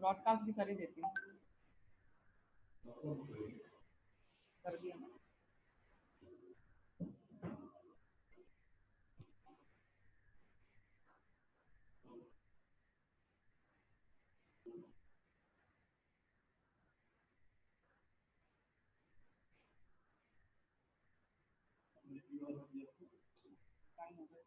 Broadcast भी कर ही देती हूँ। कर दिया मैंने। टाइम हो गया।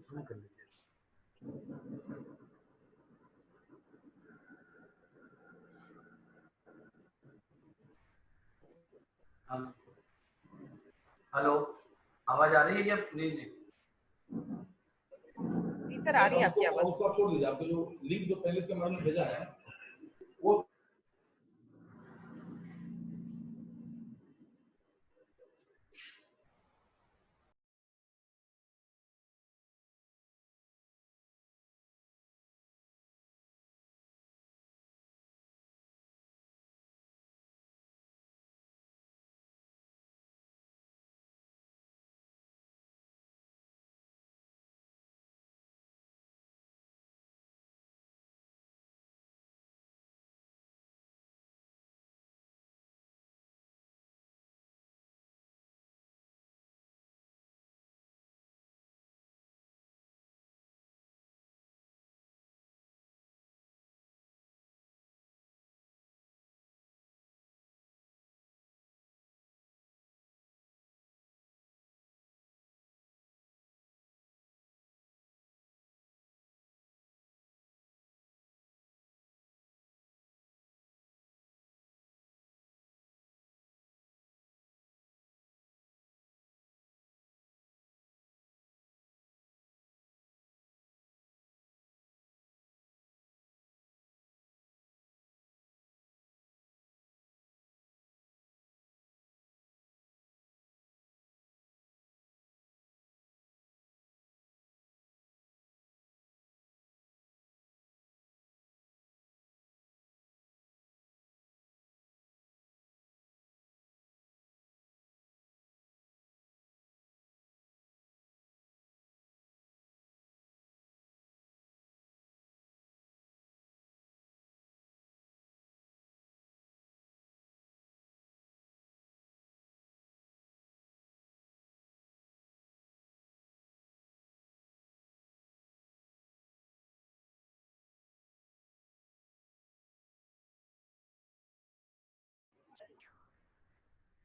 शुरू कर लीजिए। हेलो, आवाज आ रही है क्या? नहीं जी सर आ रही है आपकी आवाज। उसको छोड़ दीजिए, आपको जो लिंक जो पहले के मैंने भेजा है वो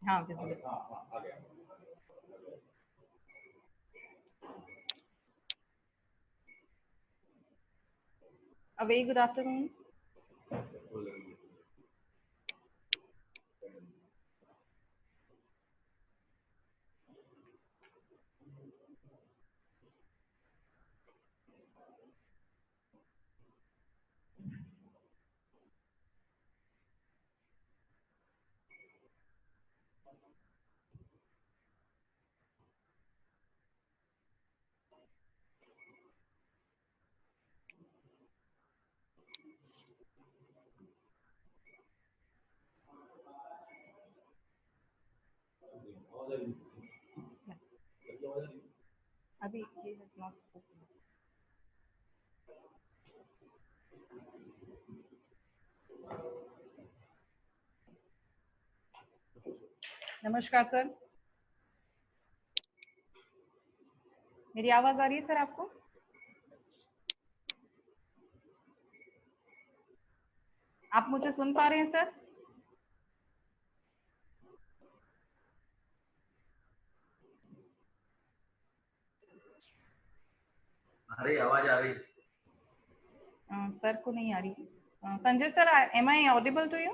हाँ विजिबल। आ गया। A very good afternoon. अभी he has not spoken. नमस्कार सर, मेरी आवाज आ रही है सर आपको? आप मुझे सुन पा रहे हैं सर? अरे आवाज आ रही है। सर को नहीं आ रही। Sanjay sir, am I audible to you?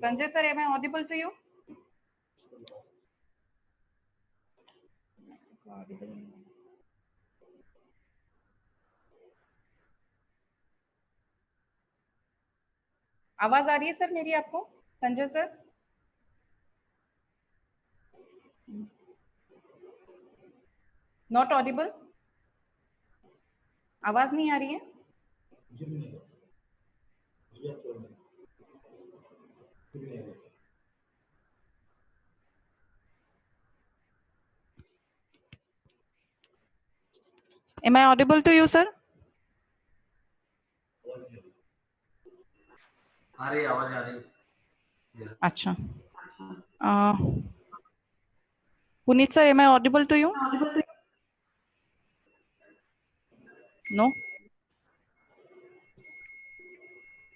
Sanjay sir, am I audible to you? आवाज आ रही है सर मेरी आपको? संजय सर, नॉट ऑडिबल, आवाज नहीं आ रही है। Am I audible to you sir? आ रही आवाज आ रही है। अच्छा, Puneet sir, am I audible to you? No.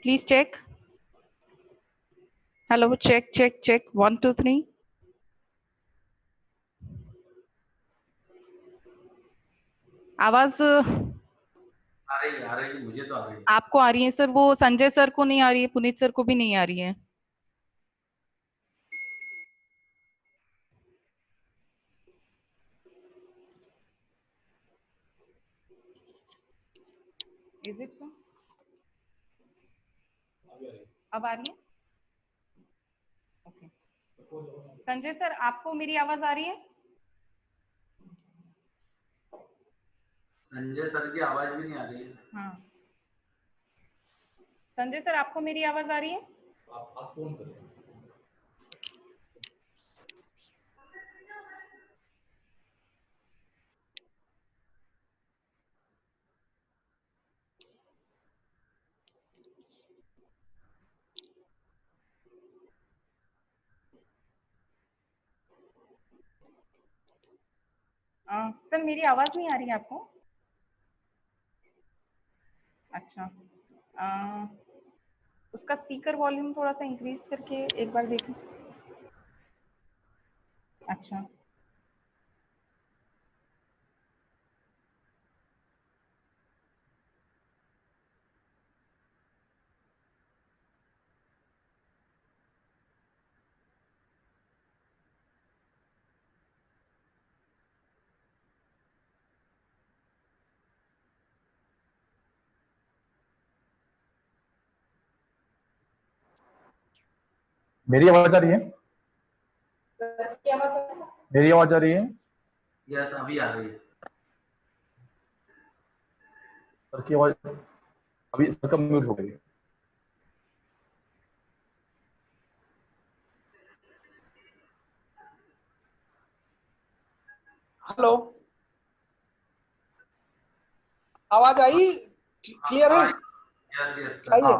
Please check. Hello, check, check, check. 1, 2, 3. आवाज आ रही मुझे तो आ रही है। आपको आ रही है सर, वो संजय सर को नहीं आ रही है, पुनीत सर को भी नहीं आ रही है। Is it so? अब आ रही है? ओके। संजय सर, आपको मेरी आवाज आ रही है? संजय सर की आवाज भी नहीं आ रही है। हाँ। संजय सर, आपको मेरी आवाज आ रही है? आप फोन करें। सर, मेरी आवाज नहीं आ रही है आपको? अच्छा। उसका स्पीकर वॉल्यूम थोड़ा सा इंक्रीज करके एक बार देखें। अच्छा। मेरी आवाज आ रही है? मेरी आवाज आ रही है? यस, अभी आ रही है। सर की आवाज अभी सर का म्यूट हो गई। हेलो, आवाज आई? क्लियर है? Yes yes sir. आइए। हाँ,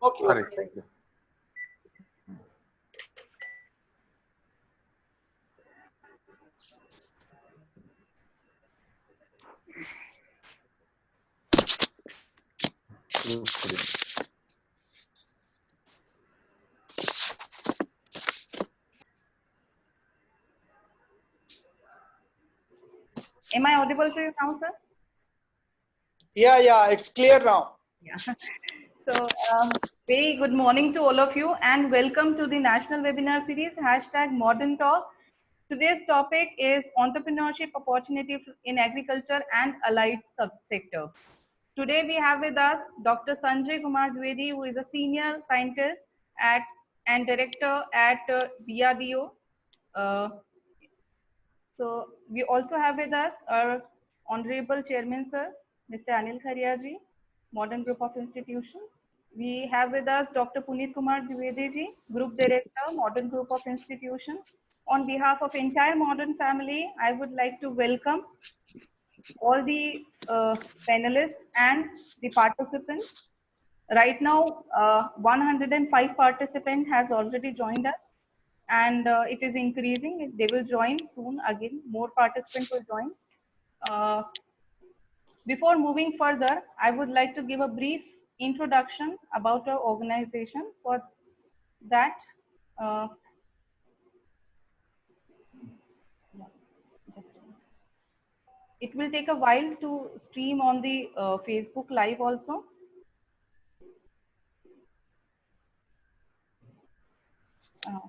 ओके अरे okay, thank you. Am I audible to you now, sir? Yeah, it's clear now. Yeah. So, very good morning to all of you and welcome to the National Webinar Series #Modern Talk. Today's topic is entrepreneurship opportunity in agriculture and allied subsector. Today we have with us Dr. Sanjay Kumar Dwivedi, who is a senior scientist at and director at DRDO. So we also have with us our Honorable Chairman Sir, Mr. Anil Khariaji, Modern Group of Institution. We have with us Dr. Puneet Kumar Dwivedi ji, Group Director, Modern Group of Institution. On behalf of entire Modern family, I would like to welcome all the panelists and the participants. Right now, 105 participants has already joined us, and it is increasing. They will join soon again. More participants will join. Before moving further, I would like to give a brief introduction about our organization. For that, it will take a while to stream on the Facebook Live also. Yeah.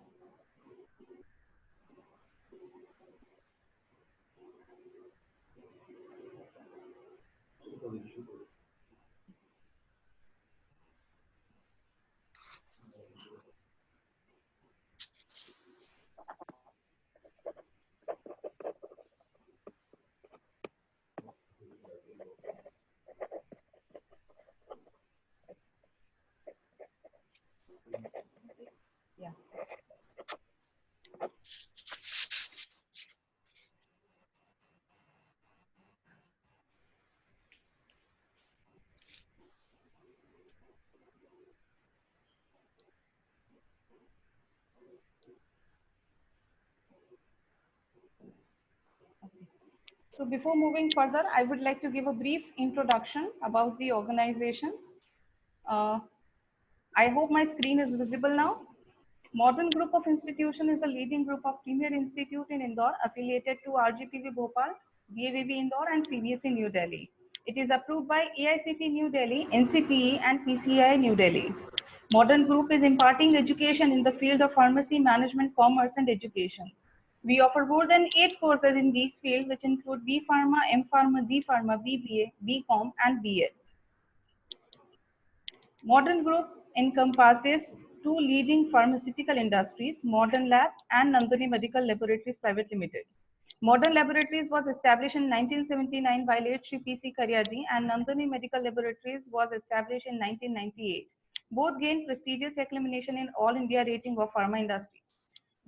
So before moving further, I would like to give a brief introduction about the organization. I hope my screen is visible now. Modern Group of Institution is a leading group of premier institute in Indore affiliated to RGPV Bhopal, DAVV Indore and CBSE New Delhi. It is approved by AICTE New Delhi, NCTE and PCI New Delhi. Modern Group is imparting education in the field of pharmacy, management, commerce and education. We offer more than 8 courses in these fields, which include B Pharma, M Pharma, D Pharma, BBA, BCom and BA. Modern Group encompasses 2 leading pharmaceutical industries, Modern Lab and Nandini Medical Laboratories Private Limited. Modern Laboratories was established in 1979 by late Shri P.C. Karyaji, and Nandini Medical Laboratories was established in 1998. Both gained prestigious acclamation in All India rating of pharma industries.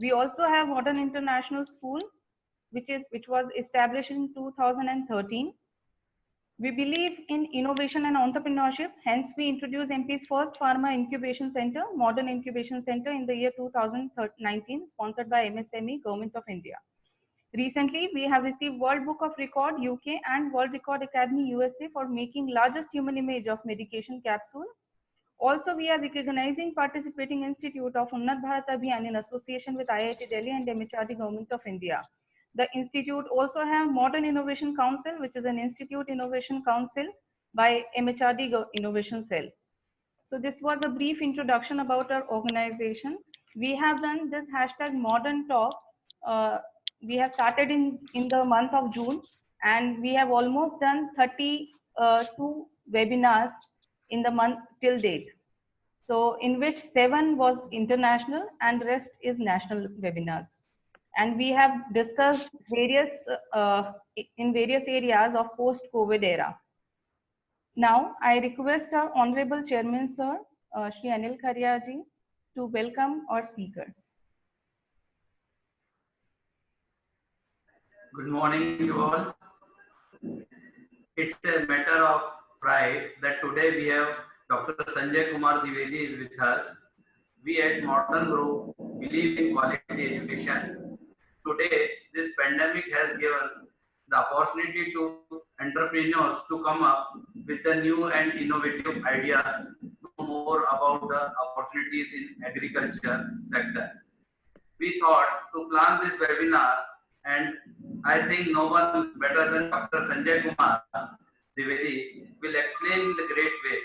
We also have Modern International School, which was established in 2013. We believe in innovation and entrepreneurship. Hence, we introduced MP's first pharma incubation center, Modern Incubation Center, in the year 2019, sponsored by MSME, Government of India. Recently, we have received World Book of Record UK and World Record Academy USA for making largest human image of medication capsule. Also, we are recognizing participating institute of Unnat Bharat Abhiyan in association with IIT Delhi and MHRD Government of India. The institute also have Modern Innovation Council, which is an institute innovation council by MHRD Innovation Cell. So this was a brief introduction about our organization. We have done this hashtag Modern Talk. We have started in the month of June, and we have almost done 32 webinars in the month till date. So in which 7 was international and rest is national webinars. And we have discussed various in various areas of post-COVID era. Now I request our Honorable Chairman Sir, Shri Anil Khariaji, to welcome our speaker. Good morning to all. It's a matter of pride that today we have Dr. Sanjay Kumar Dwivedi is with us. We at Modern Group believe in quality education. Today, this pandemic has given the opportunity to entrepreneurs to come up with the new and innovative ideas, know more about the opportunities in agriculture sector. We thought to plan this webinar, and I think no one better than Dr. Sanjay Kumar Dwivedi will explain in the great way.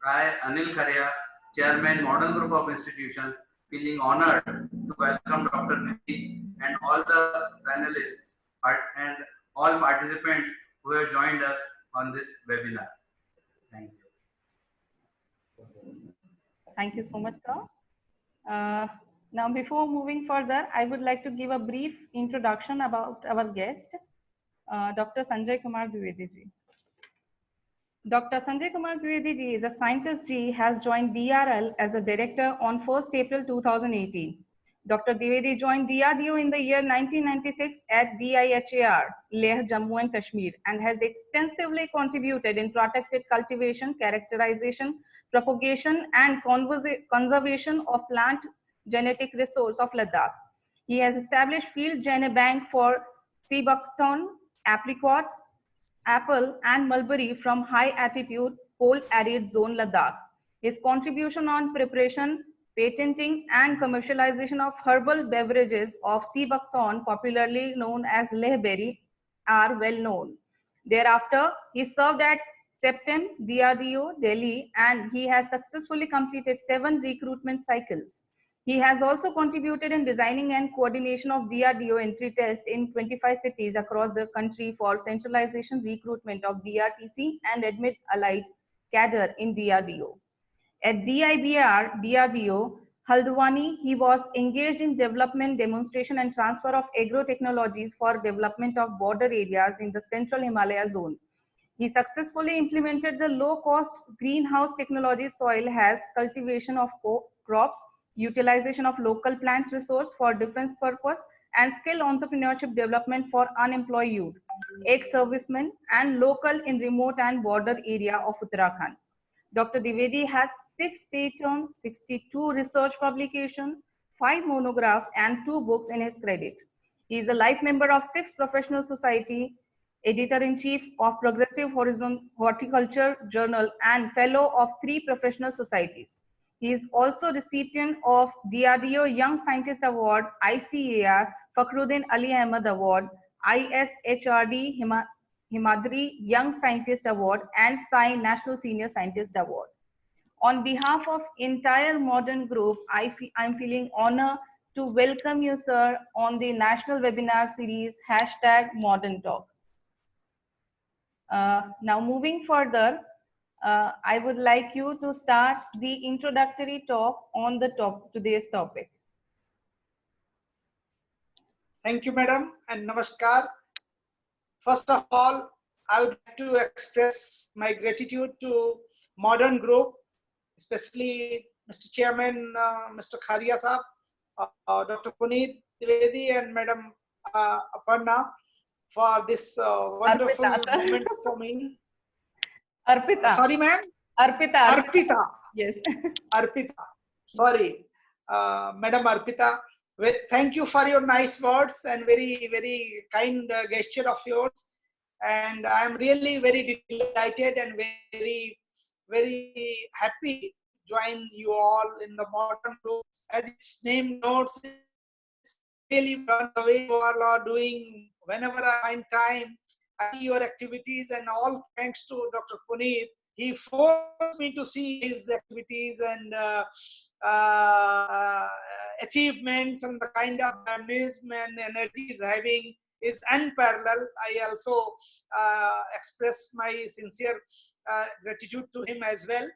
I, Anil Kharia, Chairman, Modern Group of Institutions, feeling honored to welcome Dr. Dwivedi and all the panelists and all participants who have joined us on this webinar. Thank you. Thank you so much, sir. Now, before moving further, I would like to give a brief introduction about our guest, Dr. Sanjay Kumar Dwivedi ji. Dr. Sanjay Kumar Dwivedi ji is a scientist. He has joined DRL as a director on 1st April 2018. Dr. Dwivedi joined DRDO in the year 1996 at DIHAR, Leh, Jammu and Kashmir, and has extensively contributed in protected cultivation, characterization, propagation, and conservation of plant genetic resource of Ladakh. He has established field gene bank for sea buckthorn, apricot, apple, and mulberry from high altitude, cold arid zone Ladakh. His contribution on preparation, patenting, and commercialization of herbal beverages of sea buckthorn, popularly known as lehberry, are well known. Thereafter, he served at Septem, DRDO, Delhi, and he has successfully completed 7 recruitment cycles. He has also contributed in designing and coordination of DRDO entry test in 25 cities across the country for centralization recruitment of DRTC and admit allied cadre in DRDO. At DIBR, DRDO, Haldwani, he was engaged in development, demonstration, and transfer of agro-technologies for development of border areas in the central Himalaya zone. He successfully implemented the low-cost greenhouse technology, soil has cultivation of crops, utilization of local plant resource for defense purpose, and skill entrepreneurship development for unemployed youth, ex-servicemen, and local in remote and border area of Uttarakhand. Dr. Dwivedi has 6 patents, 62 research publications, 5 monographs, and 2 books in his credit. He is a life member of 6 professional society, editor-in-chief of Progressive Horizon Horticulture Journal, and fellow of 3 professional societies. He is also recipient of DRDO Young Scientist Award, ICAR, Fakhruddin Ali Ahmed Award, ISHRD Himadri Young Scientist Award, and SAI National Senior Scientist Award. On behalf of entire Modern Group, I'm feeling honored to welcome you, sir, on the national webinar series #Modern Talk. Now moving further, I would like you to start the introductory talk on the today's topic. Thank you, madam, and namaskar. First of all, I would like to express my gratitude to Modern Group, especially Mr. Chairman, Mr. Kharia Saab, Dr. Puneet Trivedi, and Madam Aparna for this wonderful Arpita, moment for me. Arpita. Sorry, ma'am? Arpita. Arpita. Yes. Arpita. Sorry, Madam Arpita. Thank you for your nice words and very, very kind gesture of yours. And I'm really very delighted and very, very happy to join you all in the Modern Group. As its name notes, it's really the way you all are doing. Whenever I find time, I see your activities, and all thanks to Dr. Puneet. He forced me to see his activities and achievements, and the kind of dynamism and energy he's having is unparalleled. I also express my sincere gratitude to him as well.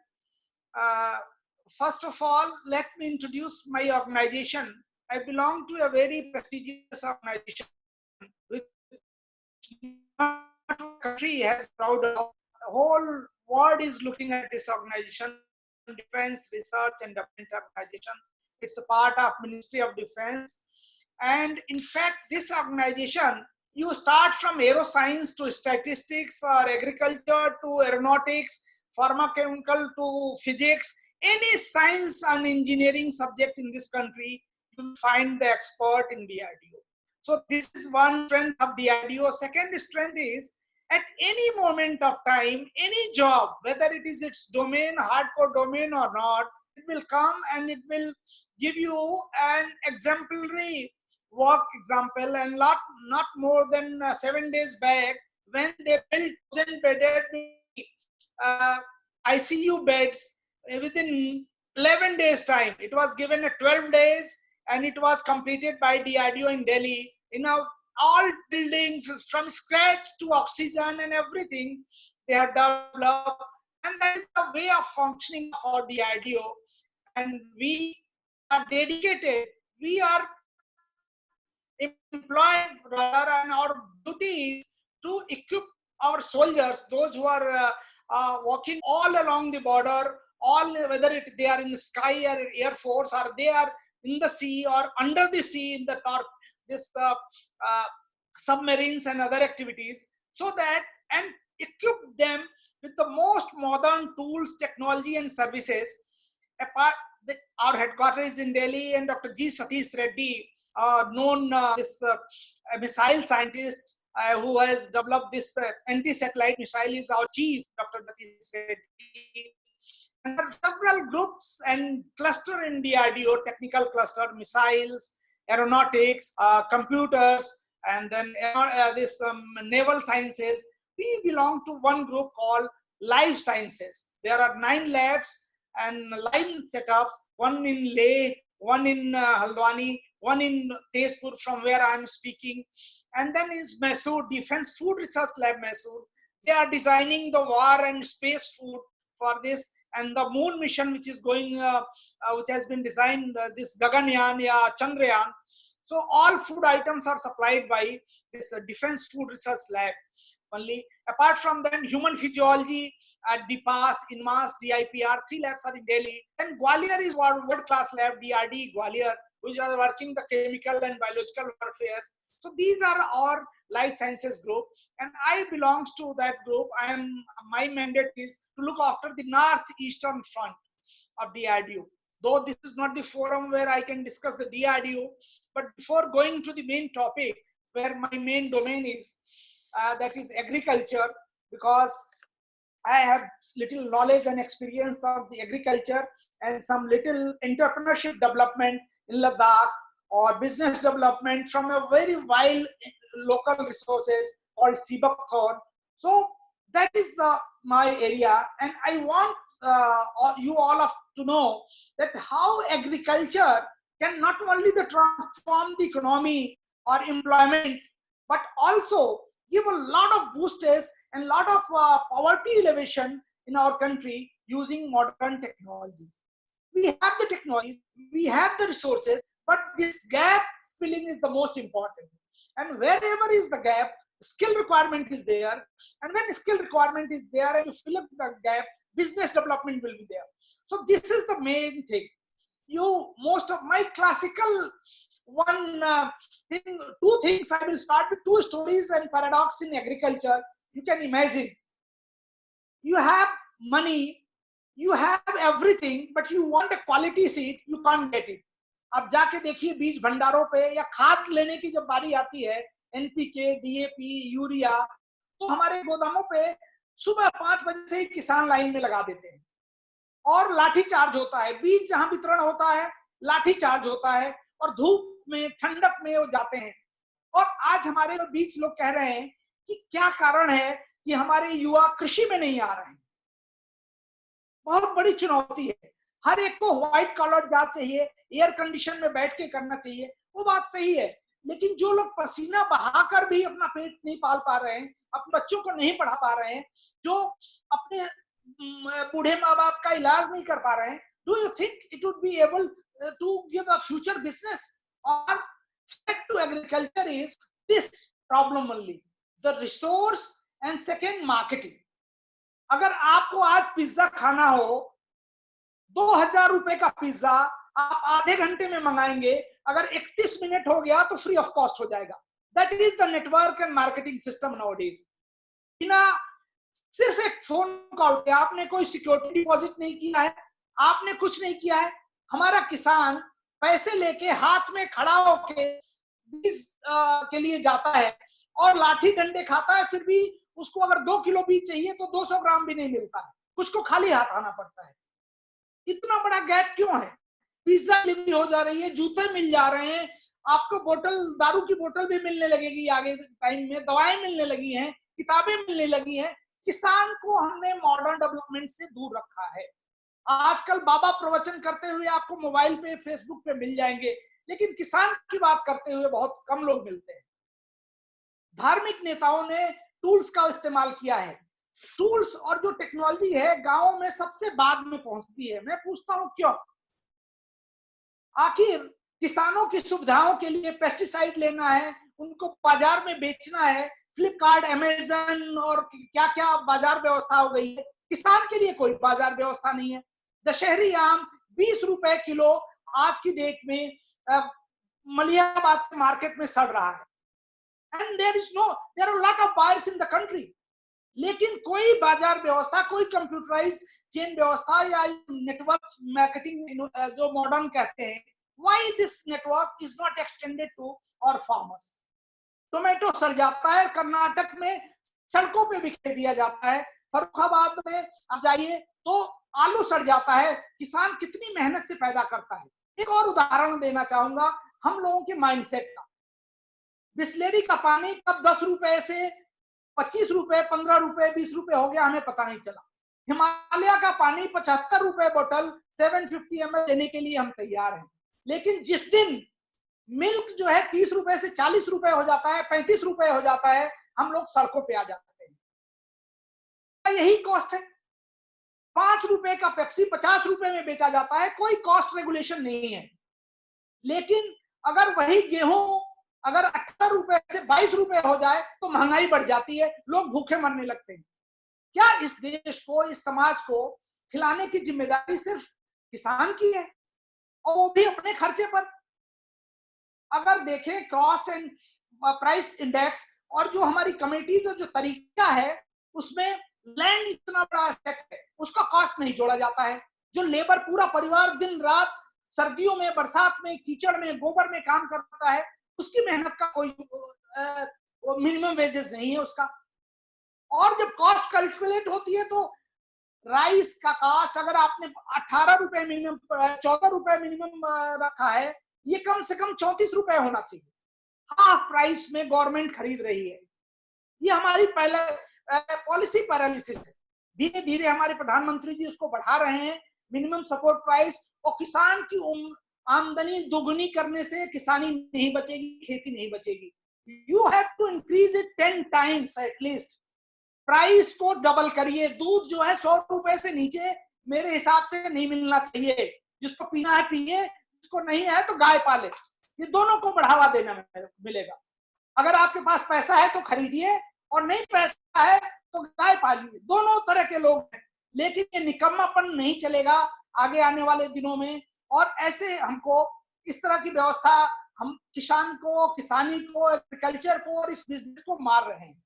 First of all, let me introduce my organization. I belong to a very prestigious organization which the country has proud of. The whole world is looking at this organization, Defense Research and Development Organization. It's a part of Ministry of Defense. And in fact, this organization, you start from aeroscience to statistics or agriculture to aeronautics, pharmaceutical to physics, any science and engineering subject in this country, you will find the expert in DRDO. So this is one strength of DRDO. Second strength is, at any moment of time, any job, whether it is its domain, hardcore domain or not, it will come and it will give you an exemplary work example. And not more than 7 days back, when they built 1,000-bedded ICU beds within 11 days time, it was given a 12 days and it was completed by DRDO in Delhi. In all buildings from scratch to oxygen and everything they have developed, and that is the way of functioning for DRDO. And we are dedicated, we are employed rather, and our duty is to equip our soldiers, those who are walking all along the border, all whether they are in the sky or air force, or they are in the sea or under the sea in the submarines and other activities, so that, and equip them with the most modern tools, technology and services. Our headquarters is in Delhi, and Dr. G. Satish Reddy, known missile scientist who has developed this anti-satellite missile, is our chief, Dr. Satish Reddy. And there are several groups and cluster in DRDO, technical cluster, missiles, aeronautics, computers, and then naval sciences. We belong to one group called Life Sciences. There are 9 labs and line setups, one in Leh, one in Haldwani, one in Tezpur from where I am speaking, and then is Mysore Defense Food Research Lab, Mysore. They are designing the war and space food for this, and the moon mission which is going, which has been designed, this Gaganyaan, Chandrayaan. So all food items are supplied by this Defense Food Research Lab only. Apart from that, human physiology at DPAS, INMAS, DIPR, 3 labs are in Delhi. And Gwalior is one world-class lab, DRD Gwalior, which are working the chemical and biological warfare. So these are our life sciences group, and I belongs to that group. My mandate is to look after the northeastern front of DRDO. Though this is not the forum where I can discuss the DRDO, but before going to the main topic, where my main domain is, that is agriculture, because I have little knowledge and experience of the agriculture and some little entrepreneurship development in Ladakh or business development from a very wild local resources called Sibakthorn. So that is my area, and I want you all of to know that how agriculture can not only transform the economy or employment, but also give a lot of boosters and lot of poverty elevation in our country using modern technologies. We have the technologies, we have the resources, but this gap filling is the most important. And wherever is the gap, skill requirement is there. And when skill requirement is there and you fill up the gap, business development will be there. So this is the main thing. Most of my classical two things, I will start with two stories and paradox in agriculture. You can imagine, you have money, you have everything, but you want a quality seed, you can't get it. अब जाके देखिए बीज भंडारों पे या खाद लेने की जब बारी आती है, एनपीके, डीएपी, यूरिया, तो हमारे गोदामों पे सुबह 5 बजे से ही किसान लाइन में लगा देते हैं और लाठी चार्ज होता है। बीज जहां वितरण होता है लाठी चार्ज होता है और धूप में ठंडक में वो जाते हैं। और आज हमारे बीच लोग कह रहे हैं कि क्या कारण है कि हमारे युवा कृषि में नहीं आ रहे हैं। बहुत बड़ी चुनौती है। हर एक को व्हाइट कॉलर जॉब चाहिए, एयर कंडीशन में बैठ के करना चाहिए, वो बात सही है, लेकिन जो लोग पसीना बहाकर भी अपना पेट नहीं पाल पा रहे हैं, अपने बच्चों को नहीं पढ़ा पा रहे हैं, जो अपने बूढ़े माँ बाप का इलाज नहीं कर पा रहे हैं, do you think it would be able to give a future business? Or threat to agriculture is this problem only, the resource and second marketing. अगर आपको आज पिज्जा खाना हो, 2000 रुपए का पिज्जा आप आधे घंटे में मंगाएंगे, अगर 31 मिनट हो गया तो फ्री ऑफ कॉस्ट हो जाएगा। That is the network and marketing system nowadays. बिना सिर्फ एक फोन कॉल पे आपने कोई सिक्योरिटी डिपॉजिट नहीं किया है, आपने कुछ नहीं किया है। हमारा किसान पैसे लेके हाथ में खड़ा होके बीज के लिए जाता है और लाठी डंडे खाता है, फिर भी उसको अगर 2 किलो बीज चाहिए तो 200 ग्राम भी नहीं मिलता है, उसको खाली हाथ आना पड़ता है। इतना बड़ा गैप क्यों है? पिज्जा डिलीवरी हो जा रही है, जूते मिल जा रहे हैं, आपको बोतल, दारू की बोतल भी मिलने लगेगी आगे टाइम में, दवाएं मिलने लगी हैं, किताबें मिलने लगी हैं। किसान को हमने मॉडर्न डेवलपमेंट से दूर रखा है। आजकल बाबा प्रवचन करते हुए आपको मोबाइल पे, फेसबुक पे मिल जाएंगे, लेकिन किसान की बात करते हुए बहुत कम लोग मिलते हैं। धार्मिक नेताओं ने टूल्स का इस्तेमाल किया है। टूल्स और जो टेक्नोलॉजी है गांवों में सबसे बाद में पहुंचती है। मैं पूछता हूं क्यों? आखिर किसानों की सुविधाओं के लिए पेस्टिसाइड लेना है, उनको बाजार में बेचना है, फ्लिपकार्ट, अमेजन और क्या क्या बाजार व्यवस्था हो गई है, किसान के लिए कोई बाजार व्यवस्था नहीं है। दशहरी आम 20 रुपए किलो आज की डेट में मलियाबाद के मार्केट में सड़ रहा है। And there are a lot of buyers in the country. लेकिन कोई बाजार व्यवस्था, कोई कंप्यूटराइज चेन व्यवस्था या नेटवर्क मार्केटिंग जो मॉडर्न कहते हैं, why this network is not extended to our farmers? Tomato सड़ जाता है, कर्नाटक में सड़कों पे बिखेर दिया जाता है, फर्रुखाबाद में आप जाइए तो आलू सड़ जाता है। किसान कितनी मेहनत से पैदा करता है। एक और उदाहरण देना चाहूंगा हम लोगों के माइंडसेट का। बिस्लेरी का पानी कब 10 रुपए से 25 रुपए, 15 रुपए, 20 रुपए हो गया, हमें पता नहीं चला। हिमालय का पानी 75 रुपए बोतल 750 ml लेने के लिए हम तैयार हैं, लेकिन जिस दिन मिल्क जो है 30 रुपए से 40 रुपए हो जाता है, 35 रुपए हो जाता है, हम लोग सड़कों पे आ जाते हैं। यही कॉस्ट है। 5 रुपए का पेप्सी 50 रुपए में बेचा जाता है, कोई कॉस्ट रेगुलेशन नहीं है। लेकिन अगर वही गेहूं अगर 18 रुपए से 22 रुपए हो जाए तो महंगाई बढ़ जाती है, लोग भूखे मरने लगते हैं। क्या इस देश को, इस समाज को खिलाने की जिम्मेदारी सिर्फ किसान की है, और वो भी अपने खर्चे पर? अगर देखें क्रॉस एंड प्राइस इंडेक्स और जो हमारी कमेटी जो तरीका है, उसमें लैंड इतना बड़ा एस्पेक्ट है, उसका कॉस्ट नहीं जोड़ा जाता है। जो लेबर, पूरा परिवार दिन रात सर्दियों में, बरसात में, कीचड़ में, गोबर में काम करता है, उसकी मेहनत का कोई मिनिमम वेजेस नहीं है उसका। और जब कॉस्ट कैलकुलेट होती है तो राइस का कॉस्ट अगर आपने 18 रुपए मिनिमम 14 रुपए मिनिमम रखा है, ये कम से कम 34 रुपए होना चाहिए। हाफ प्राइस में गवर्नमेंट खरीद रही है। ये हमारी पहले पॉलिसी पैरालिसिस है। धीरे धीरे हमारे प्रधानमंत्री जी उसको बढ़ा रहे हैं, मिनिमम सपोर्ट प्राइस, और किसान की आमदनी दोगुनी करने से किसानी नहीं बचेगी, खेती नहीं बचेगी। You have to increase it 10 times at least. Price को डबल करिए। दूध जो है 100 रुपए से नीचे मेरे हिसाब से नहीं मिलना चाहिए। जिसको पीना है पिए, जिसको नहीं है तो गाय पाले। ये दोनों को बढ़ावा देना मिलेगा। अगर आपके पास पैसा है तो खरीदिए, और नहीं पैसा है तो गाय पालिए। दोनों तरह के लोग हैं, लेकिन ये निकम्मापन नहीं चलेगा आगे आने वाले दिनों में। और ऐसे हमको इस तरह की व्यवस्था, हम किसान को, किसानी को, एग्रीकल्चर को और इस बिजनेस को मार रहे हैं।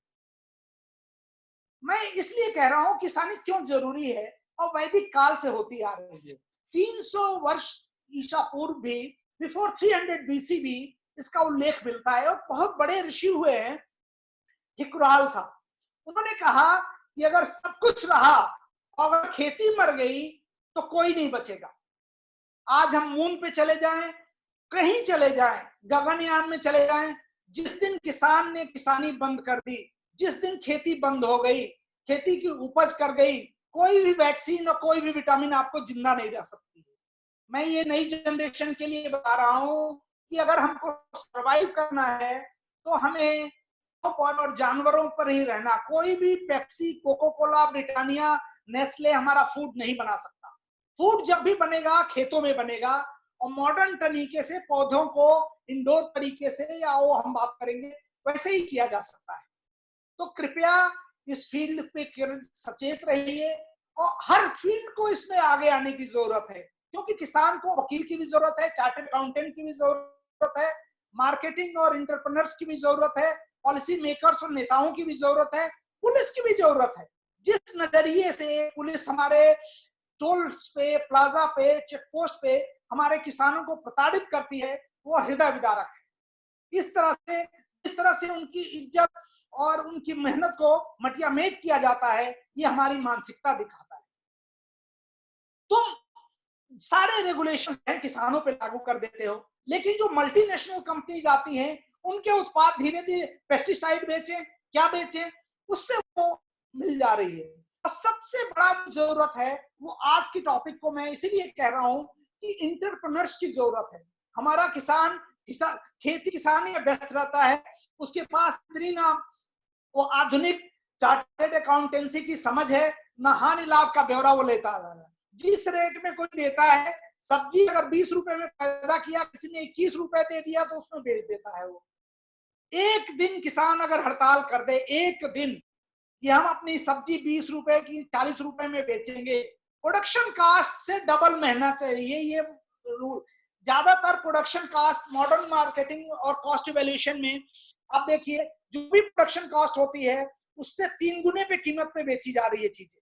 मैं इसलिए कह रहा हूं किसानी क्यों जरूरी है, और वैदिक काल से होती आ रही है। 300 वर्ष ईसा पूर्व भी, बिफोर 300 BC भी इसका उल्लेख मिलता है। और बहुत बड़े ऋषि हुए हैं, हिकुराल साहब, उन्होंने कहा कि अगर सब कुछ रहा और अगर खेती मर गई तो कोई नहीं बचेगा। आज हम मून पे चले जाएं, कहीं चले जाएं, गगनयान में चले जाएं, जिस दिन किसान ने किसानी बंद कर दी, जिस दिन खेती बंद हो गई, खेती की उपज कर गई, कोई भी वैक्सीन और कोई भी विटामिन आपको जिंदा नहीं रह सकती है। मैं ये नई जनरेशन के लिए बता रहा हूं कि अगर हमको सर्वाइव करना है तो हमें और जानवरों पर ही रहना। कोई भी Pepsi, Coca Cola, Britannia, Nestle हमारा फूड नहीं बना सकता। फूड जब भी बनेगा खेतों में बनेगा, और मॉडर्न तरीके से पौधों को इंडोर तरीके से, या वो हम बात करेंगे, वैसे ही किया जा सकता है। तो कृपया इस फील्ड पे सचेत रहिए, और हर फील्ड को इसमें आगे आने की जरूरत है, क्योंकि किसान को वकील की भी जरूरत है, चार्टर्ड अकाउंटेंट की भी जरूरत है, मार्केटिंग और एंटरप्रेन्योर्स की भी जरूरत है, पॉलिसी मेकर्स और नेताओं की भी जरूरत है, पुलिस की भी जरूरत है। जिस नजरिए से पुलिस हमारे टोल्स पे, प्लाजा पे, चेक पोस्ट पे हमारे किसानों को प्रताड़ित करती है, वो हृदय विदारक है। इस तरह से उनकी इज्जत और उनकी मेहनत को मटियामेट किया जाता है, ये हमारी मानसिकता दिखाता है। तुम सारे रेगुलेशन हैं किसानों पे लागू कर देते हो, लेकिन जो मल्टीनेशनल कंपनीज आती हैं, उनके उत्पाद धीरे धीरे पेस्टिसाइड बेचें, क्या बेचें, उससे वो मिल जा रही है। और सबसे बड़ा जरूरत है वो, आज की टॉपिक को मैं इसीलिए कह रहा हूं कि इंटरप्रेन्योर्स की जरूरत है। हमारा किसान खेती किसानी में व्यस्त रहता है, उसके पास इतनी ना वो आधुनिक चार्टर्ड अकाउंटेंसी की समझ है, ना हानि लाभ का ब्यौरा वो लेता है। जिस रेट में कोई देता है, सब्जी अगर 20 रुपए में पैदा किया, किसी ने 21 रुपए दे दिया तो उसमें बेच देता है वो। एक दिन किसान अगर हड़ताल कर दे, एक दिन कि हम अपनी सब्जी 20 रुपए की 40 रुपए में बेचेंगे, प्रोडक्शन कास्ट से डबल महंगा चाहिए ये रूल। ज्यादातर प्रोडक्शन कास्ट मॉडर्न मार्केटिंग और कॉस्ट इवैल्यूएशन में आप देखिए, जो भी प्रोडक्शन कॉस्ट होती है उससे 3 गुने पे कीमत पे बेची जा रही है चीजें।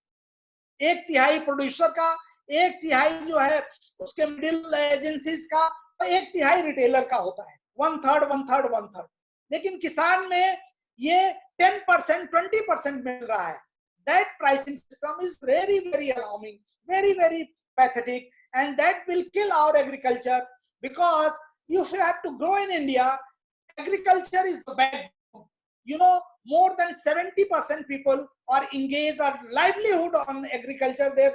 1/3 प्रोड्यूसर का, 1/3 जो है उसके मिडिल एजेंसीज का, और 1/3 रिटेलर का होता है। 1/3 1/3 1/3। लेकिन किसान में ये 10% 20% मिल रहा है। That pricing system is very very alarming, very very pathetic, and that will kill our agriculture, because if you have to grow in India, agriculture is the backbone. You know, more than 70% people are engaged, are livelihood on agriculture. Their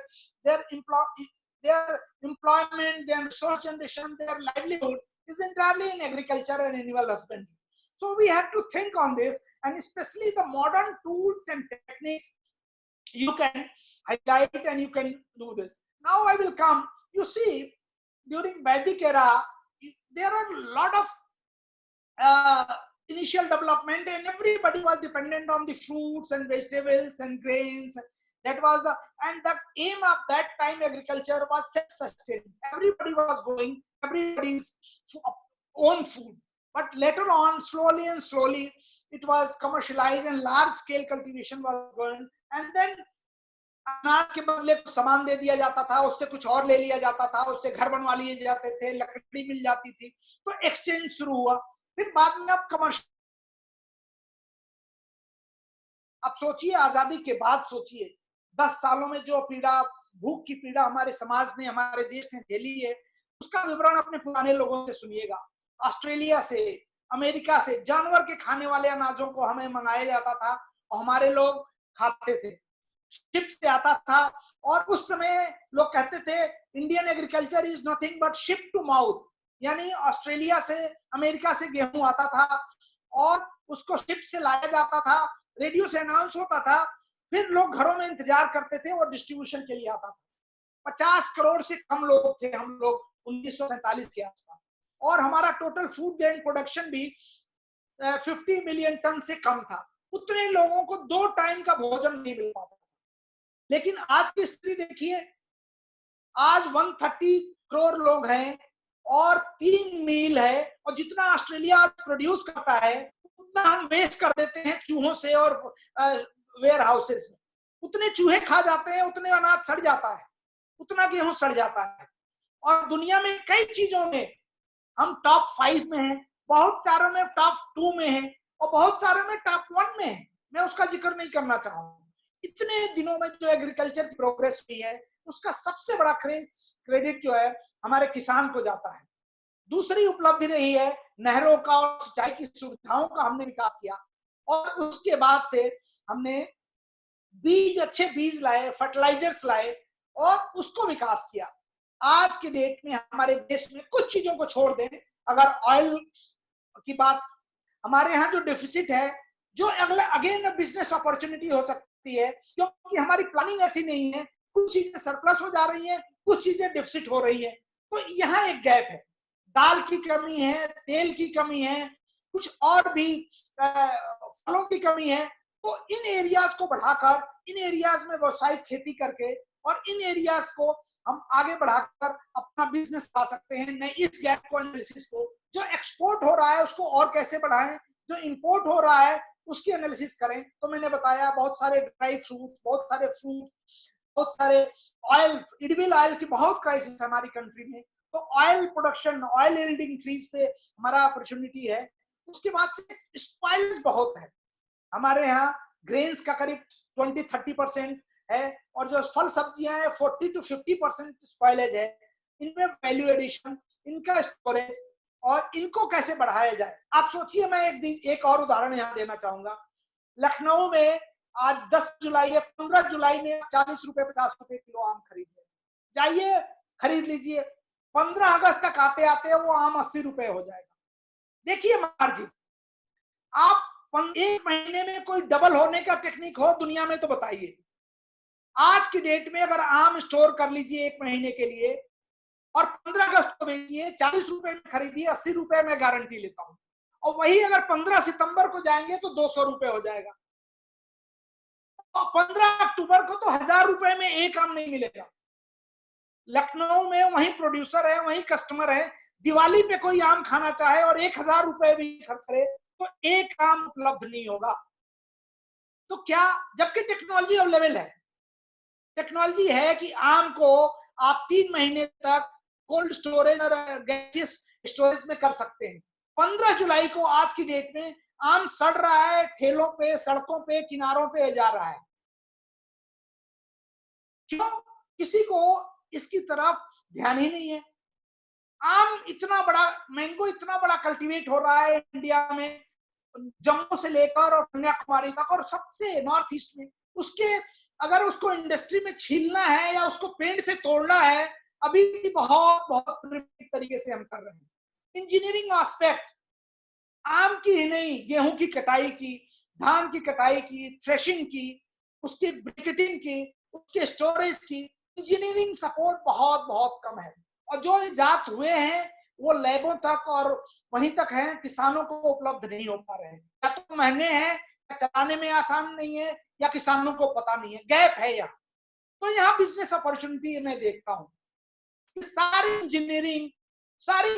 employment, their resource generation, their livelihood is entirely in agriculture and animal husbandry. So we have to think on this, and especially the modern tools and techniques you can highlight and you can do this. Now I will come. You see, during Vedic era, there are a lot of initial development, and everybody was dependent on the fruits and vegetables and grains. That was the aim of that time. Agriculture was self-sustaining. Everybody was growing everybody's own food. But later on, slowly and slowly, it was commercialized and large-scale cultivation was going. And then अनाज के बदले कुछ सामान दे दिया जाता था, उससे कुछ और ले लिया जाता था, उससे घर बनवा लिए जाते थे, लकड़ी मिल जाती थी, तो एक्सचेंज शुरू हुआ। फिर बाद में अब अब सोचिए, आजादी के बाद सोचिए 10 सालों में जो पीड़ा, भूख की पीड़ा हमारे समाज ने, हमारे देश ने झेली है, उसका विवरण अपने पुराने लोगों से सुनिएगा। ऑस्ट्रेलिया से, अमेरिका से जानवर के खाने वाले अनाजों को हमें मंगाया जाता था और हमारे लोग खाते थे। शिप से आता था और उस समय लोग कहते थे Indian agriculture is nothing but ship to mouth, यानी ऑस्ट्रेलिया से, अमेरिका से गेहूं आता था और उसको शिप से लाया जाता था, रेडियो से अनाउंस होता था, फिर लोग घरों में इंतजार करते थे और डिस्ट्रीब्यूशन के लिए आता था। 50 करोड़ से कम लोग थे हम लोग 1947 के आसपास, और हमारा टोटल फूड ग्रेन प्रोडक्शन भी 50 मिलियन टन से कम था। उतने लोगों को 2 टाइम का भोजन नहीं मिल पाता। लेकिन आज की स्थिति देखिए, आज 130 करोड़ लोग हैं और 3 मील है, और जितना ऑस्ट्रेलिया प्रोड्यूस करता है उतना हम वेस्ट कर देते हैं चूहों से और वेयर हाउसेस में। उतने चूहे खा जाते हैं, उतने अनाज सड़ जाता है, उतना गेहूं सड़ जाता है। और दुनिया में कई चीजों में हम टॉप 5 में हैं, बहुत सारों में टॉप 2 में हैं और बहुत सारों में टॉप 1 में हैं। मैं उसका जिक्र नहीं करना चाहूंगा। इतने दिनों में जो एग्रीकल्चर की प्रोग्रेस हुई है उसका सबसे बड़ा क्रेडिट जो है हमारे किसान को जाता है। दूसरी उपलब्धि रही है नहरों का और सिंचाई की सुविधाओं का हमने विकास किया, और उसके बाद से हमने बीज, अच्छे बीज लाए, फर्टिलाइजर्स लाए और उसको विकास किया। आज के डेट में हमारे देश में कुछ चीजों को छोड़ दें, अगर ऑयल की बात, हमारे यहाँ जो डेफिसिट है, जो अगला अगेन बिजनेस अपॉर्चुनिटी हो सकती है, क्योंकि हमारी प्लानिंग ऐसी नहीं है। कुछ चीजें सरप्लस हो जा रही हैं, कुछ चीजें डेफिसिट हो रही है, तो यहाँ एक गैप है। दाल की कमी है, तेल की कमी है, कुछ और भी फलों की कमी है। तो इन एरियाज को बढ़ाकर, इन एरियाज में व्यावसायिक खेती करके और इन एरियाज को हम आगे बढ़ाकर अपना बिजनेस ला सकते हैं। नहीं, इस गैप को, एनालिसिस को, जो एक्सपोर्ट हो रहा है उसको और कैसे बढ़ाएं, जो इंपोर्ट हो रहा है उसकी एनालिसिस करें। तो मैंने बताया बहुत सारे ड्राई फ्रूट, बहुत सारे फ्रूट, बहुत सारे ऑयल, एडिबल ऑयल की बहुत क्राइसिस है हमारी कंट्री में, तो oil production, oil yielding increase पे हमारा अपॉर्चुनिटी है। उसके बाद से स्पाइस बहुत है हमारे यहाँ, ग्रेन्स का करीब 20-30% है, और जो फल सब्जियां हैं 40 to 50% स्पॉइलेज है। इनमें वैल्यू एडिशन, इनका स्टोरेज और इनको कैसे बढ़ाया जाए। आप सोचिए, मैं एक और उदाहरण यहाँ देना चाहूंगा। लखनऊ में आज 10 जुलाई या 15 जुलाई में 40 रुपए 50 रुपए किलो आम खरीद जाइए, खरीद लीजिए। 15 अगस्त तक आते आते वो आम 80 रुपए हो जाएगा। देखिए मार्जिन, आप एक महीने में कोई डबल होने का टेक्निक हो दुनिया में तो बताइए। आज की डेट में अगर आम स्टोर कर लीजिए एक महीने के लिए और 15 अगस्त को बेचिए, 40 रुपए में खरीदिए, 80 रुपए में गारंटी लेता हूं। और वही अगर 15 सितंबर को जाएंगे तो 200 रुपए हो जाएगा, और 15 अक्टूबर को तो 1000 रुपए में एक आम नहीं मिलेगा। लखनऊ में वही प्रोड्यूसर है, वही कस्टमर है, दिवाली पे कोई आम खाना चाहे और 1000 रुपए भी खर्च करे तो एक आम उपलब्ध नहीं होगा। तो क्या, जबकि टेक्नोलॉजी अवेलेबल है, टेक्नोलॉजी है कि आम को आप 3 महीने तक कोल्ड स्टोरेज और गैसियस स्टोरेज में कर सकते हैं। 15 जुलाई को आज की डेट में आम सड़ रहा है, ठेलों पे, सड़कों पे, किनारों पे जा रहा है। क्यों? किसी को इसकी तरफ ध्यान ही नहीं है। आम इतना बड़ा, मैंगो इतना बड़ा कल्टीवेट हो रहा है इंडिया में, जम्मू से लेकर और कन्याकुमारी तक और सबसे नॉर्थ ईस्ट में। उसके अगर उसको इंडस्ट्री में छीलना है या उसको पेड़ से तोड़ना है, अभी भी बहुत बहुत प्रिमिटिव तरीके से हम कर रहे हैं। इंजीनियरिंग एस्पेक्ट आम की ही नहीं, गेहूं की कटाई की, धान की कटाई की, थ्रेशिंग की, उसकी ब्रिकेटिंग की, उसके स्टोरेज की, इंजीनियरिंग सपोर्ट बहुत बहुत कम है। और जो इजाद हुए हैं वो लैबों तक और वहीं तक हैं, किसानों को उपलब्ध नहीं हो पा रहे हैं। या तो महंगे हैं, या चलाने में आसान नहीं है, या किसानों को पता नहीं है, गैप है यहाँ। तो यहाँ बिजनेस अपॉर्चुनिटी मैं देखता हूँ। सारी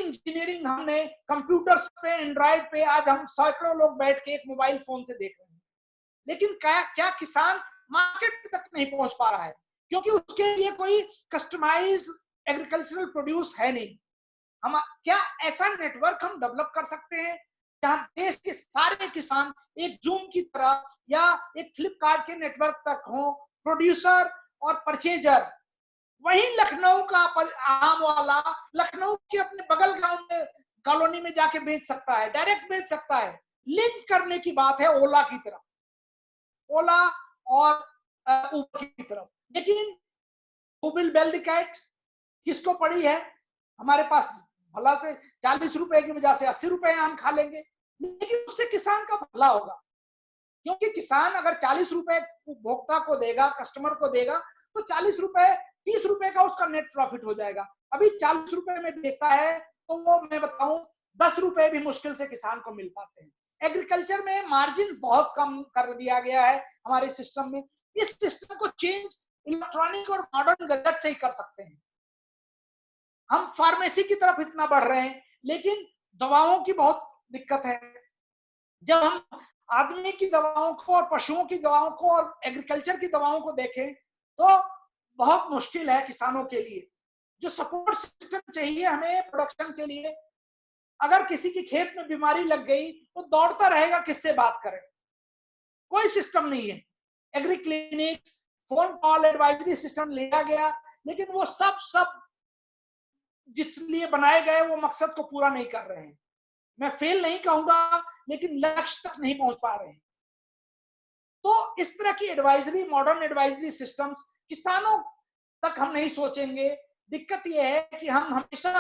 इंजीनियरिंग हमने कंप्यूटर्स पे, एंड्रॉइड पे, आज हम सैकड़ों लोग बैठ के एक मोबाइल फोन से देख रहे हैं। लेकिन क्या किसान मार्केट तक नहीं पहुंच पा रहा है, क्योंकि उसके लिए कोई कस्टमाइज्ड एग्रीकल्चरल प्रोड्यूस है नहीं। हम क्या ऐसा नेटवर्क हम डेवलप कर सकते हैं जहां देश के सारे किसान एक जूम की तरह या एक फ्लिपकार्ट के नेटवर्क तक हो, प्रोड्यूसर और परचेजर। वहीं लखनऊ का आम वाला लखनऊ के अपने बगल गांव में कॉलोनी में जाके बेच सकता है, डायरेक्ट बेच सकता है। लिंक करने की बात है ओला की तरफ, ओला और उबर की तरफ। लेकिन who will bell the cat, किसको पड़ी है? हमारे पास भला से 40 रुपए की वजह से 80 रुपए हम खा लेंगे, लेकिन उससे किसान का भला होगा। क्योंकि किसान अगर 40 रुपए उपभोक्ता को देगा, कस्टमर को देगा, तो 40 रुपए 30 रुपए का उसका नेट प्रॉफिट हो जाएगा। अभी 40 रुपए में बेचता है तो वो मैं बताऊं 10 रुपए भी मुश्किल से किसान को मिल पाते हैं। एग्रीकल्चर में मार्जिन बहुत कम कर दिया गया है हमारे सिस्टम में। इस सिस्टम को चेंज इलेक्ट्रॉनिक और मॉडर्न गैजेट से ही कर सकते हैं। हम फार्मेसी की तरफ इतना बढ़ रहे हैं, लेकिन दवाओं की बहुत दिक्कत है। जब हम आदमी की दवाओं को और पशुओं की दवाओं को और एग्रीकल्चर की दवाओं को देखें तो बहुत मुश्किल है किसानों के लिए। जो सपोर्ट सिस्टम चाहिए हमें प्रोडक्शन के लिए, अगर किसी की खेत में बीमारी लग गई तो दौड़ता रहेगा किससे बात करें, कोई सिस्टम नहीं है। Agree clinic, phone call advisory system लिया गया, लेकिन वो सब जिस लिए बनाए गए वो मकसद को पूरा नहीं कर रहे हैं। मैं फेल नहीं कहूंगा, लेकिन लक्ष्य तक नहीं पहुंच पा रहे हैं। तो इस तरह की एडवाइजरी, मॉडर्न एडवाइजरी सिस्टम्स किसानों तक हम नहीं सोचेंगे। दिक्कत यह है कि हम हमेशा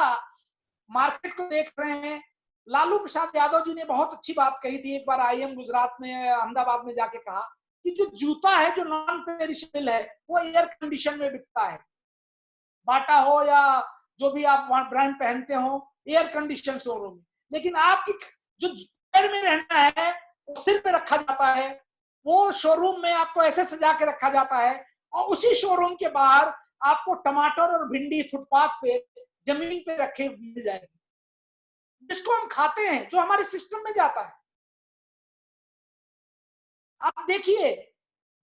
मार्केट को देख रहे हैं। लालू प्रसाद यादव जी ने बहुत अच्छी बात कही थी एक बार IIM गुजरात में, अहमदाबाद में जाके कहा कि जो जूता है जो नॉन पेरिशेबल है वो एयर कंडीशन में बिकता है। बाटा हो या जो भी आप वहां ब्रांड पहनते हो, एयर कंडीशन शोरूम में। लेकिन आपकी जो पैर में रहना है वो सिर पे रखा जाता है, वो शोरूम में आपको ऐसे सजा के रखा जाता है, और उसी शोरूम के बाहर आपको टमाटर और भिंडी फुटपाथ पे जमीन पे रखे मिल जाएगी, जिसको हम खाते हैं, जो हमारे सिस्टम में जाता है। आप देखिए,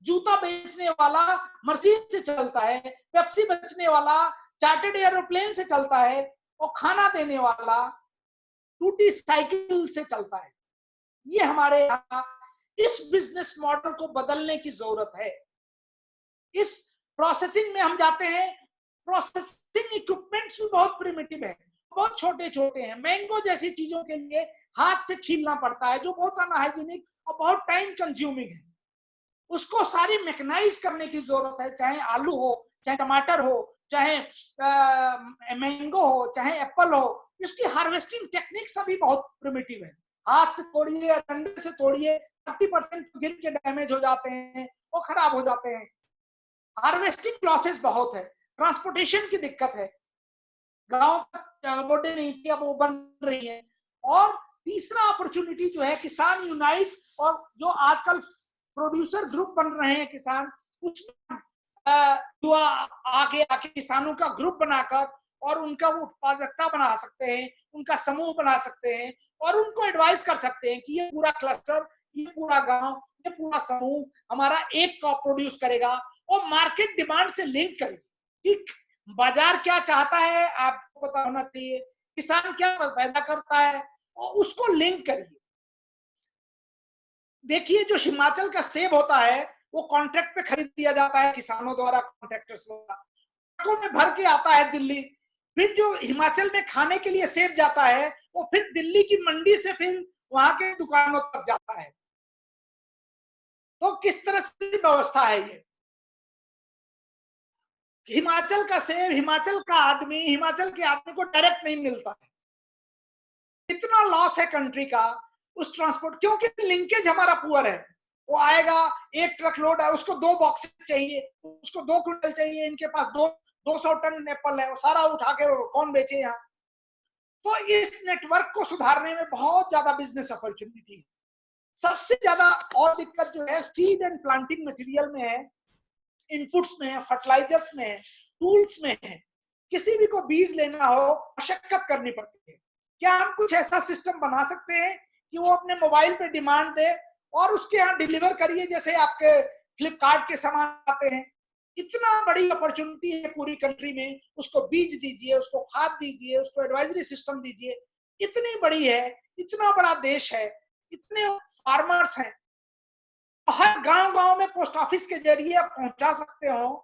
जूता बेचने वाला मर्सिडीज से चलता है, पेप्सी बेचने वाला चार्टर्ड एरोप्लेन से चलता है, और खाना देने वाला टूटी साइकिल से चलता है। ये हमारे यहाँ इस बिजनेस मॉडल को बदलने की जरूरत है। इस प्रोसेसिंग में हम जाते हैं, प्रोसेसिंग इक्विपमेंट्स भी बहुत प्रिमिटिव है, बहुत छोटे छोटे हैं। मैंगो जैसी चीजों के लिए हाथ से छीलना पड़ता है, जो बहुत अनहाइजीनिक और बहुत टाइम कंज्यूमिंग है। उसको सारी मैकेनाइज करने की जरूरत है, चाहे आलू हो, चाहे टमाटर हो, चाहे मैंगो हो, चाहे एप्पल हो। इसकी हार्वेस्टिंग टेक्निक्स अभी बहुत प्रिमिटिव है। हाथ से तोड़िए या डंडे से तोड़िए, 30% गिर के डैमेज हो जाते हैं और खराब हो जाते हैं। हार्वेस्टिंग लॉसेस बहुत है, ट्रांसपोर्टेशन की दिक्कत है, गांव तक बोर्डे नहीं थी, अब वो बन रही है। और तीसरा अपॉर्चुनिटी जो है किसान यूनाइट, और जो आजकल प्रोड्यूसर ग्रुप बन रहे हैं किसान, उसमें जो आगे आके किसानों का ग्रुप बनाकर और उनका वो उत्पादकता बना सकते हैं, उनका समूह बना सकते हैं, और उनको एडवाइस कर सकते हैं कि ये पूरा क्लस्टर, ये पूरा गांव, ये पूरा समूह हमारा एक क्रॉप प्रोड्यूस करेगा, और मार्केट डिमांड से लिंक करेगी कि बाजार क्या चाहता है आपको पता होना चाहिए, किसान क्या पैदा करता है, और उसको लिंक करिए। देखिए, जो हिमाचल का सेब होता है वो कॉन्ट्रैक्ट पे खरीद दिया जाता है किसानों द्वारा, कॉन्ट्रैक्टर्स द्वारा, ट्रकों में भर के आता है दिल्ली। फिर जो हिमाचल में खाने के लिए सेब जाता है वो फिर दिल्ली की मंडी से फिर वहां के दुकानों तक जाता है। तो किस तरह से व्यवस्था है ये? हिमाचल का सेब, हिमाचल का आदमी, हिमाचल के आदमी को डायरेक्ट नहीं मिलता है। इतना लॉस है कंट्री का उस ट्रांसपोर्ट, क्योंकि लिंकेज हमारा पुअर है। वो आएगा, एक ट्रक लोड है, उसको 2 बॉक्सेस चाहिए, उसको 2 क्विंटल चाहिए, इनके पास 200 टन एप्पल है, वो सारा उठा के कौन बेचे यहाँ? तो इस नेटवर्क को सुधारने में बहुत ज्यादा बिजनेस अपॉर्चुनिटी है। सबसे ज्यादा और दिक्कत जो है सीड एंड प्लांटिंग मटेरियल में है, इनपुट्स में है, फर्टिलाइजर्स में है, टूल्स में है। किसी भी को बीज लेना हो मशक्कत करनी पड़ती है। क्या हम कुछ ऐसा सिस्टम बना सकते हैं कि वो अपने मोबाइल पे डिमांड दे और उसके यहाँ डिलीवर करिए, जैसे आपके फ्लिपकार्ट के सामान आते हैं? इतना बड़ी अपॉर्चुनिटी है पूरी कंट्री में। उसको बीज दीजिए, उसको खाद दीजिए, उसको एडवाइजरी सिस्टम दीजिए, इतनी बड़ी है, इतना बड़ा देश है, इतने फार्मर्स हैं, हर गांव गांव में पोस्ट ऑफिस के जरिए आप पहुंचा सकते हो।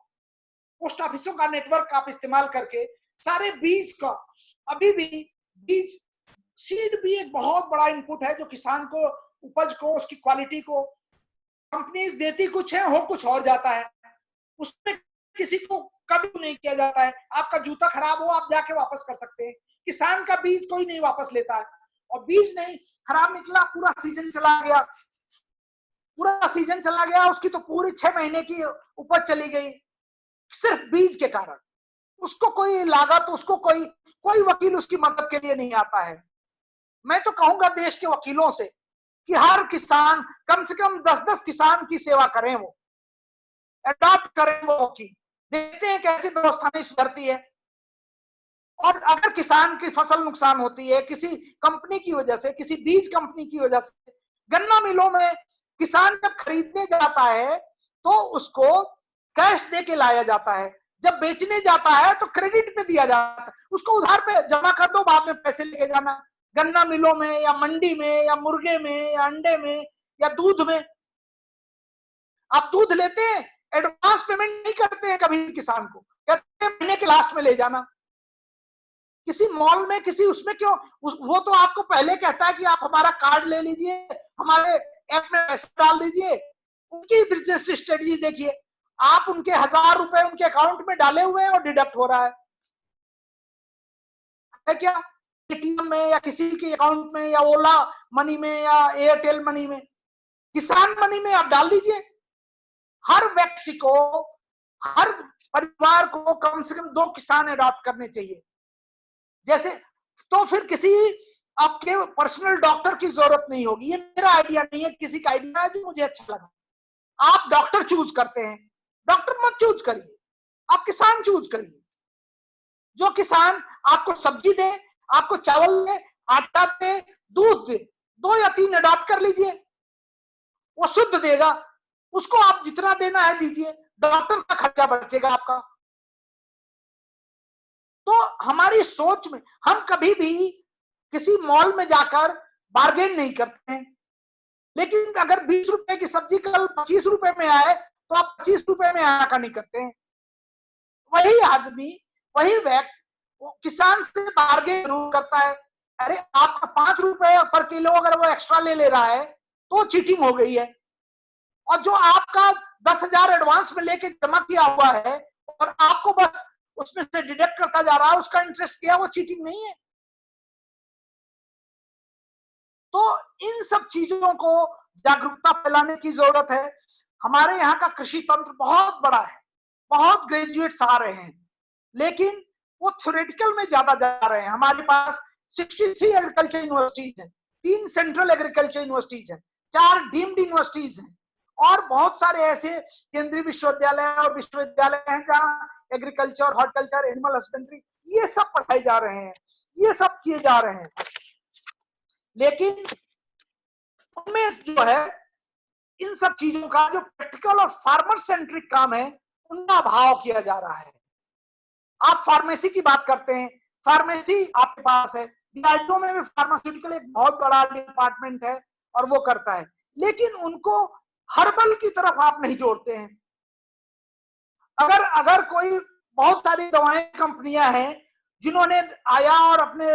पोस्ट ऑफिसों का नेटवर्क आप इस्तेमाल करके सारे बीज का, अभी भी बीज सीड भी एक बहुत बड़ा इनपुट है जो किसान को उपज को, उसकी क्वालिटी को कंपनीज देती कुछ है, हो कुछ और जाता है, उसमें किसी को कभी नहीं किया जाता है। आपका जूता खराब हो, आप जाके वापस कर सकते हैं, किसान का बीज कोई नहीं वापस लेता है। और बीज नहीं खराब निकला, पूरा सीजन चला गया, पूरा सीजन चला गया, उसकी तो पूरी 6 महीने की उपज चली गई सिर्फ बीज के कारण। उसको कोई लागत, उसको कोई वकील उसकी मदद के लिए नहीं आता है। मैं तो कहूंगा देश के वकीलों से कि हर किसान कम से कम 10-10 किसान की सेवा करें, वो अडॉप्ट करें, वो की देखते हैं कैसे व्यवस्था नहीं सुधरती है। और अगर किसान की फसल नुकसान होती है किसी कंपनी की वजह से, किसी बीज कंपनी की वजह से, गन्ना मिलों में किसान जब खरीदने जाता है तो उसको कैश दे के लाया जाता है, जब बेचने जाता है तो क्रेडिट पे दिया जाता है, उसको उधार पे जमा कर दो, बाद में पैसे लेके जाना। गन्ना मिलों में या मंडी में या मुर्गे में या अंडे में या दूध में, आप दूध लेते हैं, एडवांस पेमेंट नहीं करते हैं कभी किसान को, कहते हैं महीने के लास्ट में ले जाना। किसी मॉल में, किसी उसमें क्यों, वो तो आपको पहले कहता है कि आप हमारा कार्ड ले लीजिए, हमारे ऐप में पैसे डाल दीजिए। उनकी बिजनेस स्ट्रेटजी देखिए, आप उनके 1000 रुपए उनके अकाउंट में डाले हुए हैं और डिडक्ट हो रहा है क्या एटीएम में या किसी के अकाउंट में या ओला मनी में या एयरटेल मनी में, किसान मनी में आप डाल दीजिए। हर व्यक्ति को, हर परिवार को कम से कम 2 किसान अडॉप्ट करने चाहिए। जैसे तो फिर किसी आपके पर्सनल डॉक्टर की जरूरत नहीं होगी। ये मेरा आइडिया नहीं है, किसी का आइडिया है जो मुझे अच्छा लगा। आप डॉक्टर चूज करते हैं, डॉक्टर मत चूज करिए, आप किसान चूज करिए। जो किसान आपको सब्जी दे, आपको चावल दे, आटा दे, दूध दे, 2 या 3 अडॉप्ट कर लीजिए, वो शुद्ध देगा, उसको आप जितना देना है दीजिए, डॉक्टर का खर्चा बचेगा आपका। तो हमारी सोच में हम कभी भी किसी मॉल में जाकर बार्गेन नहीं करते हैं, लेकिन अगर 20 रुपए की सब्जी कल 25 रुपए में आए तो आप 25 रुपए में आना नहीं करते हैं। वही आदमी, वही व्यक्ति किसान से बार्गेन जरूर करता है। अरे आपका 5 रुपए पर किलो अगर वो एक्स्ट्रा ले रहा है तो चीटिंग हो गई है। और जो आपका 10,000 एडवांस में लेके जमा किया हुआ है और आपको बस उसमें से डिडक्ट करता जा रहा है, उसका इंटरेस्ट क्या, वो चीटिंग नहीं है। तो इन सब चीजों को जागरूकता फैलाने की जरूरत है। हमारे यहाँ का कृषि तंत्र बहुत बड़ा है, बहुत ग्रेजुएट्स आ रहे हैं, लेकिन वो थ्योरेटिकल में ज्यादा जा रहे हैं। हमारे पास 63 एग्रीकल्चर यूनिवर्सिटीज हैं, 3 सेंट्रल एग्रीकल्चर यूनिवर्सिटीज हैं, 4 डीम्ड यूनिवर्सिटीज हैं और बहुत सारे ऐसे केंद्रीय विश्वविद्यालय और विश्वविद्यालय हैं जहाँ एग्रीकल्चर, हॉर्टिकल्चर, एनिमल हस्बेंड्री ये सब पढ़ाए जा रहे हैं, ये सब किए जा रहे हैं। लेकिन उनमें जो है इन सब चीजों का जो प्रैक्टिकल और फार्मर सेंट्रिक काम है उनका अभाव किया जा रहा है। आप फार्मेसी की बात करते हैं, फार्मेसी आपके पास है, डीआरडीओ में भी फार्मास्यूटिकल एक बहुत बड़ा डिपार्टमेंट है और वो करता है, लेकिन उनको हर्बल की तरफ आप नहीं जोड़ते हैं। अगर कोई बहुत सारी दवाएं कंपनियां हैं जिन्होंने आया और अपने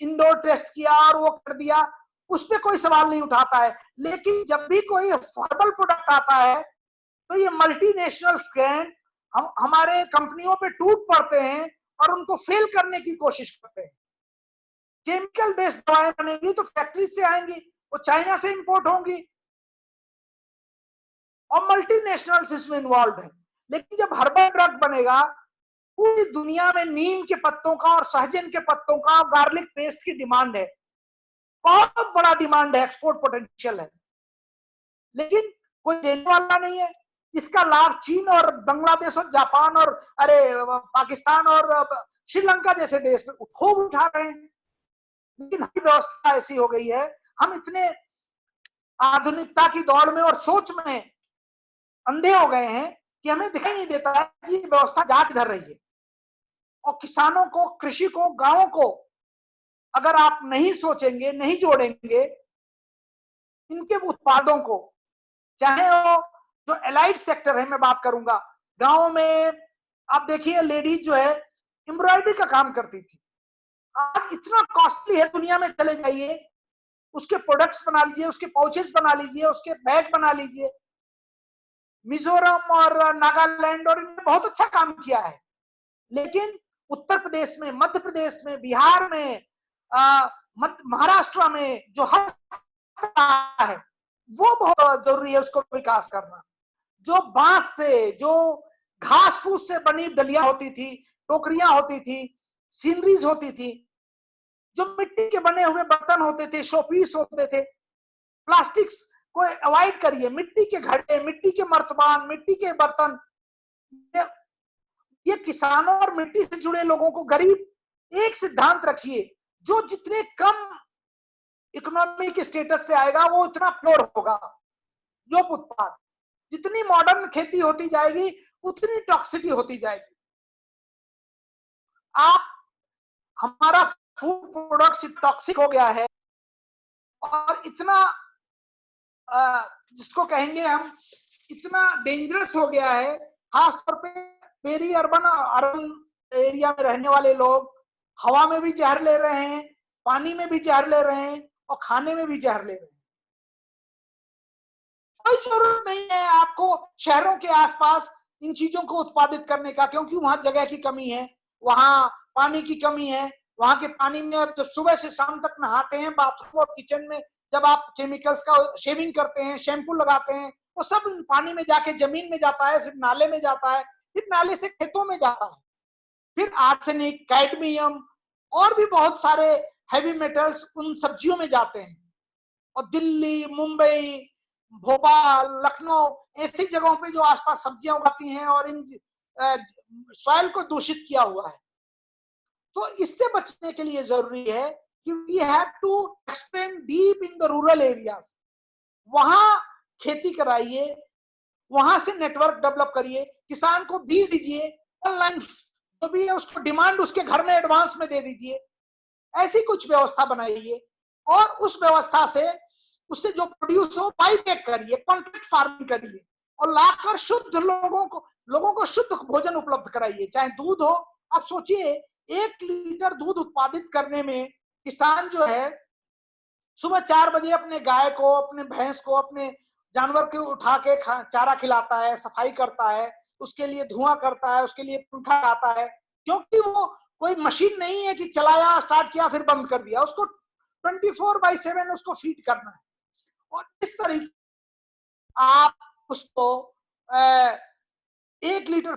इंडोर टेस्ट किया और वो कर दिया, उस पर कोई सवाल नहीं उठाता है। लेकिन जब भी कोई हर्बल प्रोडक्ट आता है तो ये मल्टीनेशनल स्कैम हमारे कंपनियों पे टूट पड़ते हैं और उनको फेल करने की कोशिश करते हैं। केमिकल बेस्ड दवाएं बनेंगी तो फैक्ट्री से आएंगी, वो चाइना से इंपोर्ट होंगी और मल्टीनेशनल्स इसमें इन्वॉल्व है। लेकिन जब हर्बल ड्रग बनेगा, पूरी दुनिया में नीम के पत्तों का और सहजन के पत्तों का और गार्लिक पेस्ट की डिमांड है, बहुत बड़ा डिमांड है, एक्सपोर्ट पोटेंशियल है, लेकिन कोई देने वाला नहीं है। इसका लाभ चीन और बांग्लादेश और जापान और पाकिस्तान और श्रीलंका जैसे देश खूब उठा रहे हैं। लेकिन हमारी व्यवस्था ऐसी हो गई है, हम इतने आधुनिकता की दौड़ में और सोच में अंधे हो गए हैं कि हमें दिखाई नहीं देता है कि ये व्यवस्था जा किधर रही है। और किसानों को, कृषि को, गांवों को अगर आप नहीं सोचेंगे, नहीं जोड़ेंगे इनके उत्पादों को, चाहे वो जो एलाइड सेक्टर है, मैं बात करूंगा, गांव में आप देखिए लेडीज जो है एम्ब्रॉयडरी का काम करती थी, आज इतना कॉस्टली है, दुनिया में चले जाइए, उसके प्रोडक्ट्स बना लीजिए, उसके पाउचेस बना लीजिए, उसके बैग बना लीजिए। मिजोरम और नागालैंड और इनने बहुत अच्छा काम किया है, लेकिन उत्तर प्रदेश में, मध्य प्रदेश में, बिहार में, महाराष्ट्र में जो हर है वो बहुत जरूरी है उसको विकास करना। जो बांस से, जो घास फूस से बनी डलियां होती थी, टोकरियां होती थी, सीनरीज होती थी, जो मिट्टी के बने हुए बर्तन होते थे, शोपीस होते थे, प्लास्टिक्स को अवॉइड करिए, मिट्टी के घड़े, मिट्टी के मर्तबान, मिट्टी के बर्तन, ये किसानों और मिट्टी से जुड़े लोगों को, गरीब, एक सिद्धांत रखिए, जो जितने कम इकोनॉमिक स्टेटस से आएगा वो उतना प्योर होगा जो उत्पाद। जितनी मॉडर्न खेती होती जाएगी उतनी टॉक्सिटी होती जाएगी। आप, हमारा फूड प्रोडक्ट्स टॉक्सिक हो गया है और इतना जिसको कहेंगे हम, इतना डेंजरस हो गया है, खासतौर पे पेरी अर्बन एरिया में रहने वाले लोग हवा में भी जहर ले रहे हैं, पानी में भी जहर ले रहे हैं और खाने में भी जहर ले रहे हैं। कोई जरूरत नहीं है आपको शहरों के आसपास इन चीजों को उत्पादित करने का, क्योंकि वहां जगह की कमी है, वहां पानी की कमी है, वहां के पानी में आप जब सुबह से शाम तक नहाते हैं, बाथरूम और किचन में जब आप केमिकल्स का शेविंग करते हैं, शैम्पू लगाते हैं, वो सब पानी में जाके जमीन में जाता है, फिर नाले में जाता है, फिर नाले से खेतों में जाता है, फिर आर्सेनिक, कैडमियम और भी बहुत सारे हैवी मेटल्स उन सब्जियों में जाते हैं। और दिल्ली, मुंबई, भोपाल, लखनऊ ऐसी जगहों पे जो आसपास सब्जियां उगाती हैं और इन सॉइल को दूषित किया हुआ है। तो इससे बचने के लिए जरूरी है कि we have to expand deep in the rural areas. वहां खेती कराइए, वहां से नेटवर्क डेवलप करिए, किसान को बीज दीजिए, ऑनलाइन जो भी है उसको डिमांड उसके घर में एडवांस में दे दीजिए, ऐसी कुछ व्यवस्था बनाइए और उस व्यवस्था से उससे जो प्रोड्यूस हो बाई बैक करिए, कॉन्ट्रैक्ट फार्मिंग करिए और लाकर शुद्ध लोगों को शुद्ध भोजन उपलब्ध कराइए, चाहे दूध हो। आप सोचिए 1 लीटर दूध उत्पादित करने में किसान जो है सुबह 4 बजे अपने गाय को, अपने भैंस को, अपने जानवर को उठा के चारा खिलाता है, सफाई करता है, उसके लिए धुआं करता है, उसके लिए पंखा आता है, क्योंकि वो कोई मशीन नहीं है कि चलाया, स्टार्ट किया फिर बंद कर दिया, उसको 24/7 उसको फीड करना है। और इस तरीके आप उसको 1 लीटर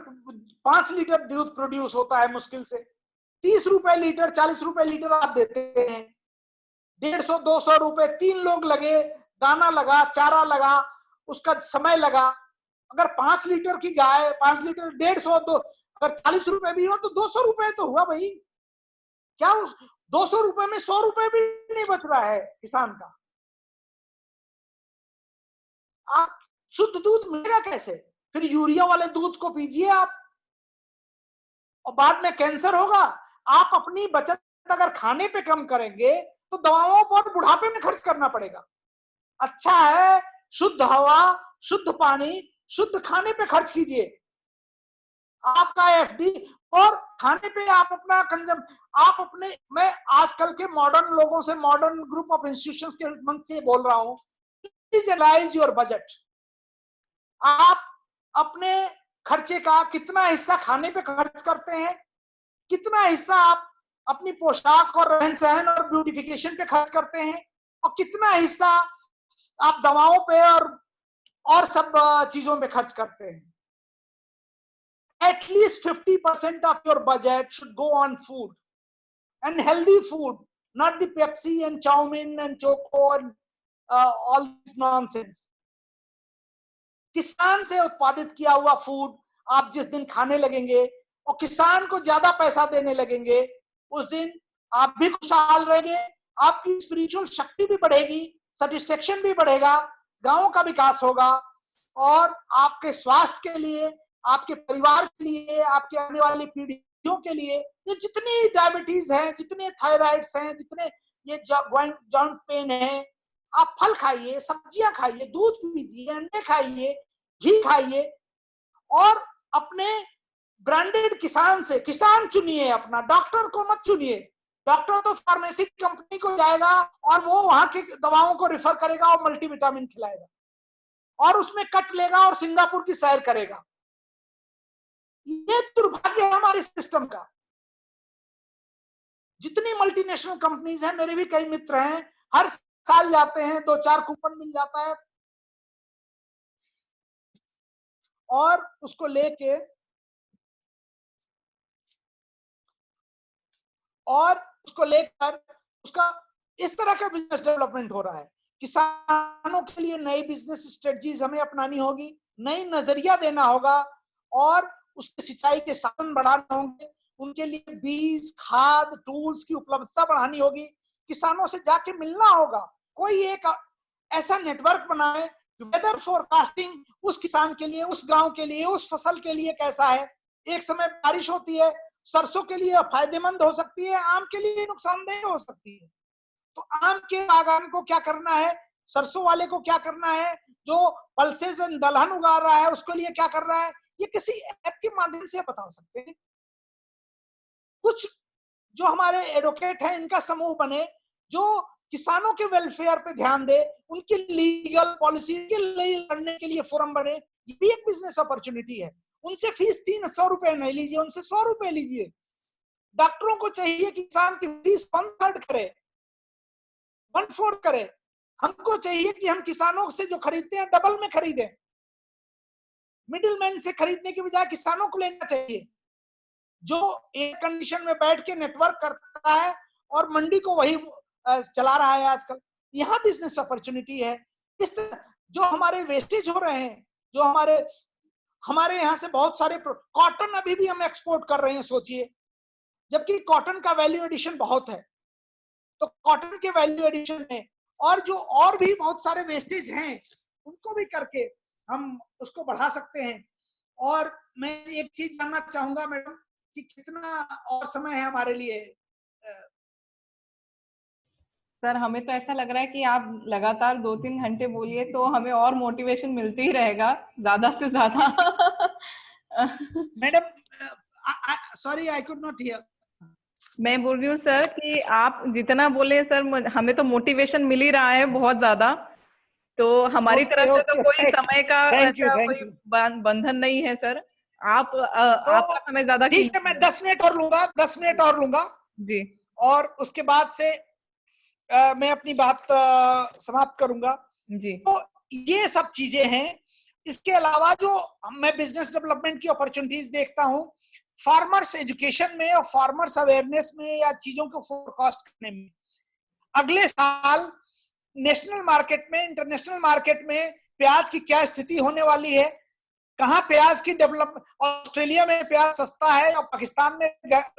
5 लीटर दूध प्रोड्यूस होता है मुश्किल से, 30 रुपए लीटर, 40 रुपए लीटर आप देते हैं, 150-200 रुपए, 3 लोग लगे, दाना लगा, चारा लगा, उसका समय लगा। अगर 5 लीटर की गाय, 5 लीटर 150, अगर 40 रुपए भी हो तो 200 रुपए तो हुआ भाई। क्या उस 200 रुपए में 100 रुपए भी नहीं बच रहा है किसान का? आप शुद्ध दूध मिलेगा कैसे? फिर यूरिया वाले दूध को पीजिए आप और बाद में कैंसर होगा। आप अपनी बचत अगर खाने पे कम करेंगे तो दवाओं पर बुढ़ापे में खर्च करना पड़ेगा। अच्छा है शुद्ध हवा, शुद्ध पानी, शुद्ध खाने पे खर्च कीजिए आपका एफडी, और खाने पे आप अपना कंजम, आप अपने, मैं आजकल के मॉडर्न लोगों से, मॉडर्न ग्रुप ऑफ इंस्टीट्यूशंस के मंच से बोल रहा हूं, प्लीज एनालाइज योर बजट। आप अपने खर्चे का कितना हिस्सा खाने पे खर्च करते हैं, कितना हिस्सा आप अपनी पोशाक और रहन सहन और ब्यूटिफिकेशन पे खर्च करते हैं, और कितना हिस्सा आप दवाओं पे और सब चीजों पे खर्च करते हैं। At least 50% of your budget should go on food and healthy food, not the Pepsi and chow mein and choco and all this nonsense. किसान से उत्पादित किया हुआ फूड आप जिस दिन खाने लगेंगे और किसान को ज्यादा पैसा देने लगेंगे, उस दिन आप भी खुशहाल रहेंगे, आपकी स्पिरिचुअल शक्ति भी बढ़ेगी, सेटिस्फेक्शन भी बढ़ेगा, गांव का विकास होगा और आपके स्वास्थ्य के लिए, आपके परिवार के लिए, आपके आने वाली पीढ़ी रोगियों के लिए, ये जितनी डायबिटीज है, जितने थायराइड्स हैं, जितने ये जॉइंट पेन है, आप फल खाइए, सब्जियां खाइए, दूध पीजिए, अंडे खाइए, घी खाइए, और अपने ब्रांडेड किसान से किसान चुनिए, अपना डॉक्टर को मत चुनिए। डॉक्टर तो फार्मेसी कंपनी को जाएगा और वो वहां के दवाओं को रिफर करेगा और मल्टीविटामिन खिलाएगा और उसमें कट लेगा और सिंगापुर की सैर करेगा। ये दुर्भाग्य है हमारे सिस्टम का। जितनी मल्टीनेशनल कंपनीज हैं, मेरे भी कई मित्र हैं, हर साल जाते हैं, 2-4 कूपन मिल जाता है और उसको लेके उसका इस तरह का बिजनेस डेवलपमेंट हो रहा है। किसानों के लिए नई बिजनेस स्ट्रेटजीज हमें अपनानी होगी, नई नजरिया देना होगा और उसके सिंचाई के साधन बढ़ाने होंगे, उनके लिए बीज, खाद, टूल्स की उपलब्धता बढ़ानी होगी, किसानों से जाके मिलना होगा। कोई एक ऐसा नेटवर्क बनाए, वेदर फोरकास्टिंग उस किसान के लिए, उस गांव के लिए, उस फसल के लिए कैसा है। एक समय बारिश होती है, सरसों के लिए फायदेमंद हो सकती है, आम के लिए नुकसानदेह हो सकती है। तो आम के बागान को क्या करना है, सरसों वाले को क्या करना है, जो पल्सेस एंड दलहन उगा रहा है उसके लिए क्या कर रहा है, ये किसी ऐप के माध्यम से बता सकते हैं। कुछ जो हमारे एडवोकेट हैं, इनका समूह बने जो किसानों के वेलफेयर पे ध्यान दे, उनकी लीगल पॉलिसी के लिए लड़ने के लिए फोरम बने। ये भी एक बिजनेस अपॉर्चुनिटी है। उनसे फीस 300 रुपए नहीं लीजिए, उनसे 100 रुपए लीजिए। डॉक्टरों को चाहिए कि किसान की फीस 1/3 करे, 1/4 करे। हमको चाहिए कि हम किसानों से जो खरीदते हैं डबल में खरीदें। मिडिल मैन से खरीदने के बजाय किसानों को लेना चाहिए, जो एयर कंडीशन में बैठ के नेटवर्क करता है और मंडी को वही चला रहा है आजकल। यहाँ बिजनेस अपॉर्चुनिटी है। इस जो हमारे वेस्टेज हो रहे हैं, जो हमारे यहाँ से बहुत सारे कॉटन अभी भी हम एक्सपोर्ट कर रहे हैं, सोचिए, जबकि कॉटन का वैल्यू एडिशन बहुत है। तो कॉटन के वैल्यू एडिशन में और भी बहुत सारे वेस्टेज हैं, उनको भी करके हम उसको बढ़ा सकते हैं। और मैं एक चीज जानना चाहूंगा मैडम कि कितना और समय है हमारे लिए। सर हमें तो ऐसा लग रहा है कि आप लगातार 2-3 घंटे बोलिए तो हमें और मोटिवेशन मिलती ही रहेगा ज्यादा से ज्यादा। Madam sorry, I could not here. मैं बोल रही हूँ सर कि आप जितना बोले सर, हमें तो मोटिवेशन मिल ही रहा है बहुत ज्यादा। तो हमारी तरफ से तो कोई समय का ऐसा कोई बंधन नहीं है सर। आपका समय ज्यादा ठीक है, मैं 10 मिनट और लूंगा, 10 मिनट और लूंगा जी, और उसके बाद से मैं अपनी बात समाप्त करूंगा जी। तो ये सब चीजें हैं। इसके अलावा जो मैं बिजनेस डेवलपमेंट की अपॉर्चुनिटीज देखता हूँ, फार्मर्स एजुकेशन में और फार्मर्स अवेयरनेस में या चीजों को फोरकास्ट करने में। अगले साल नेशनल मार्केट में, इंटरनेशनल मार्केट में प्याज की क्या स्थिति होने वाली है, कहाँ प्याज की डेवलप, ऑस्ट्रेलिया में प्याज सस्ता है और पाकिस्तान में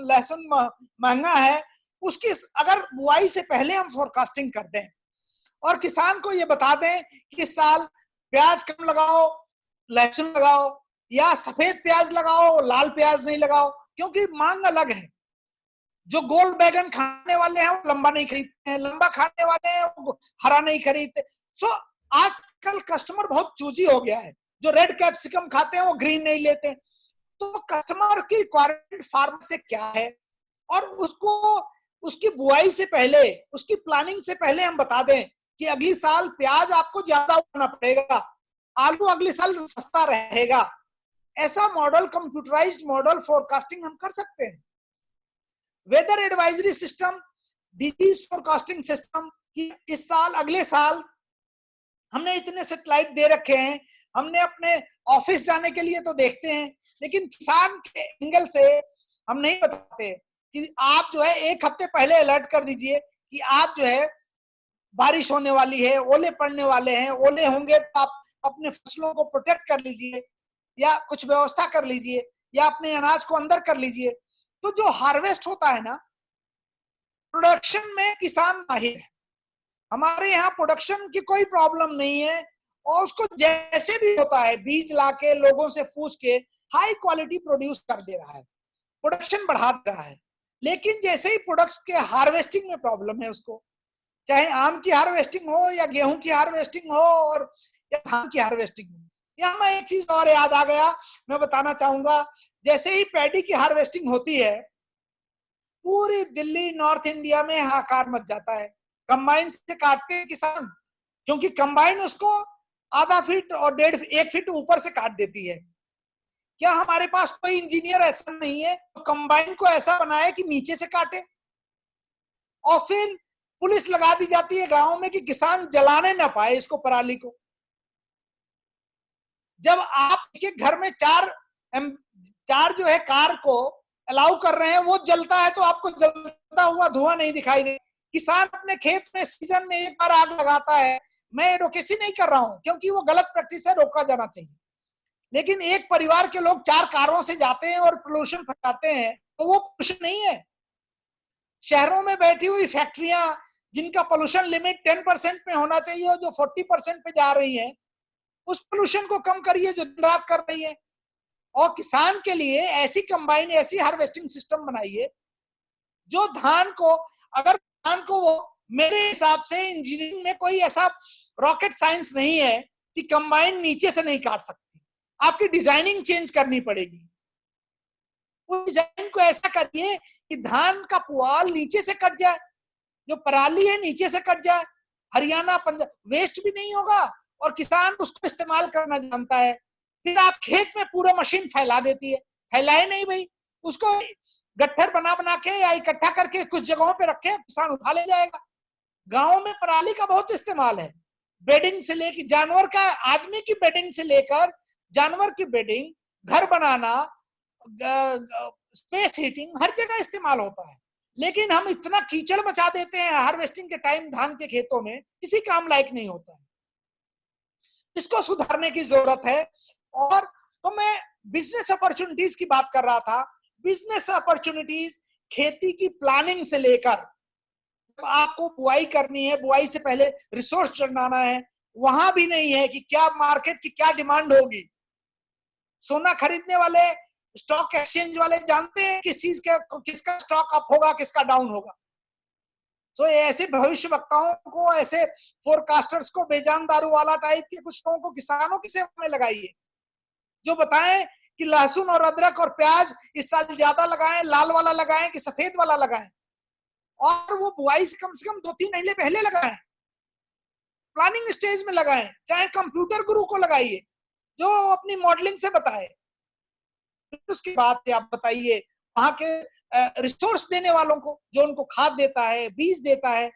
लहसुन महंगा है, उसकी अगर बुआई से पहले हम फोरकास्टिंग कर दें और किसान को ये बता दें कि इस साल प्याज कम लगाओ, लहसुन लगाओ, या सफेद प्याज लगाओ, लाल प्याज नहीं लगाओ, क्योंकि मांग अलग है। जो गोल बैगन खाने वाले हैं वो लंबा नहीं खरीदते हैं, लंबा खाने वाले हैं वो हरा नहीं खरीदते। सो आजकल कस्टमर बहुत चूजी हो गया है। जो रेड कैप्सिकम खाते हैं वो ग्रीन नहीं लेते। तो कस्टमर की रिक्वायरमेंट फार्मर से क्या है और उसको उसकी बुआई से पहले, उसकी प्लानिंग से पहले हम बता दें कि अगली साल प्याज आपको ज्यादा उगाना पड़ेगा, आलू अगले साल सस्ता रहेगा। ऐसा मॉडल, कंप्यूटराइज्ड मॉडल फोरकास्टिंग हम कर सकते हैं। Weather advisory system, disease forecasting system कि इस साल, अगले साल हमने इतने सैटेलाइट दे रखे हैं, हमने अपने ऑफिस जाने के लिए तो देखते हैं, लेकिन किसान के एंगल से हम नहीं बताते कि आप जो है एक हफ्ते पहले अलर्ट कर दीजिए कि आप जो है बारिश होने वाली है, ओले पड़ने वाले हैं, ओले होंगे तो आप अपने फसलों को प्रोटेक्ट कर लीजिए या कुछ व्यवस्था कर लीजिए या अपने अनाज को अंदर कर लीजिए। तो जो हार्वेस्ट होता है ना, प्रोडक्शन में किसान माहिर है। हमारे यहाँ प्रोडक्शन की कोई प्रॉब्लम नहीं है और उसको जैसे भी होता है बीज लाके लोगों से पूछ के हाई क्वालिटी प्रोड्यूस कर दे रहा है। प्रोडक्शन बढ़ा रहा है, लेकिन जैसे ही प्रोडक्ट्स के हार्वेस्टिंग में प्रॉब्लम है उसको, चाहे आम की हार्वेस्टिंग हो या गेहूं की हार्वेस्टिंग हो और या धान की हार्वेस्टिंग हो। यहाँ मैं एक चीज और याद आ गया, मैं बताना चाहूंगा, जैसे ही पैडी की हार्वेस्टिंग होती है पूरी दिल्ली नॉर्थ इंडिया में हाहाकार मच जाता है। कंबाइन से काटते हैं किसान, क्योंकि कंबाइन उसको आधा फीट और 1.5 फीट ऊपर से काट देती है। क्या हमारे पास कोई इंजीनियर ऐसा नहीं है तो कंबाइन को ऐसा बनाए कि नीचे से काटे? और फिर पुलिस लगा दी जाती है गांव में कि किसान जलाने ना पाए इसको, पराली को। जब आप के घर में चार जो है कार को अलाउ कर रहे हैं, वो जलता है तो आपको जलता हुआ धुआं नहीं दिखाई दे। किसान अपने खेत में सीजन में एक बार आग लगाता है, मैं एडवोकेसी नहीं कर रहा हूं क्योंकि वो गलत प्रैक्टिस है, रोका जाना चाहिए, लेकिन एक परिवार के लोग 4 कारों से जाते हैं और पोल्यूशन फैलाते हैं तो वो पोल्यूशन नहीं है। शहरों में बैठी हुई फैक्ट्रियां जिनका पोल्यूशन लिमिट 10% पे होना चाहिए और जो 40% पे जा रही है, उस पोल्यूशन को कम करिए जो दिन रात कर रही है। और किसान के लिए ऐसी कंबाइन, ऐसी हार्वेस्टिंग सिस्टम बनाइए जो धान को, अगर धान को वो, मेरे हिसाब से इंजीनियरिंग में कोई ऐसा रॉकेट साइंस नहीं है कि कंबाइन नीचे से नहीं काट सकती, आपकी डिजाइनिंग चेंज करनी पड़ेगी। उस डिजाइन को ऐसा करिए कि धान का पुआल नीचे से कट जाए, जो पराली है नीचे से कट जाए, हरियाणा पंजाब वेस्ट भी नहीं होगा और किसान उसको इस्तेमाल करना जानता है। फिर आप खेत में पूरा मशीन फैला देती है, फैलाए नहीं भाई, उसको गट्ठर बना बना के या इकट्ठा करके कुछ जगहों पे रखे, किसान उठा ले जाएगा। गांव में पराली का बहुत इस्तेमाल है, बेडिंग से लेकर जानवर का, आदमी की बेडिंग से लेकर जानवर की बेडिंग, घर बनाना, स्पेस हीटिंग, हर जगह इस्तेमाल होता है। लेकिन हम इतना कीचड़ मचा देते हैं हार्वेस्टिंग के टाइम धान के खेतों में, किसी काम लायक नहीं होता है। इसको सुधारने की जरूरत है। और तो मैं बिजनेस अपॉर्चुनिटीज की बात कर रहा था। बिजनेस अपॉर्चुनिटीज खेती की प्लानिंग से लेकर, आपको बुआई करनी है, बुआई से पहले रिसोर्स चढ़ाना है, वहां भी नहीं है कि क्या मार्केट की क्या डिमांड होगी। सोना खरीदने वाले, स्टॉक एक्सचेंज वाले जानते हैं किस चीज का, किसका स्टॉक अप होगा, किसका डाउन होगा। तो ऐसे भविष्यवक्ताओं को, ऐसे फोरकास्टर्स को, बेजान दारू वाला टाइप के कुछ लोगों को किसानों की सेवा में लगाइए, जो बताएं कि लहसुन और अदरक और प्याज इस साल ज्यादा लगाएं, लाल वाला लगाएं कि सफेद वाला लगाएं, और वो बुआई से कम 2-3 महीने पहले लगाएं, प्लानिंग स्टेज में लगाएं। चाहे कंप्यूटर गुरु को लगाइए जो अपनी मॉडलिंग से बताए। उसके बाद आप बताइए वहां के रिसोर्स देने वालों को, जो उनको खाद देता है, बीज देता है,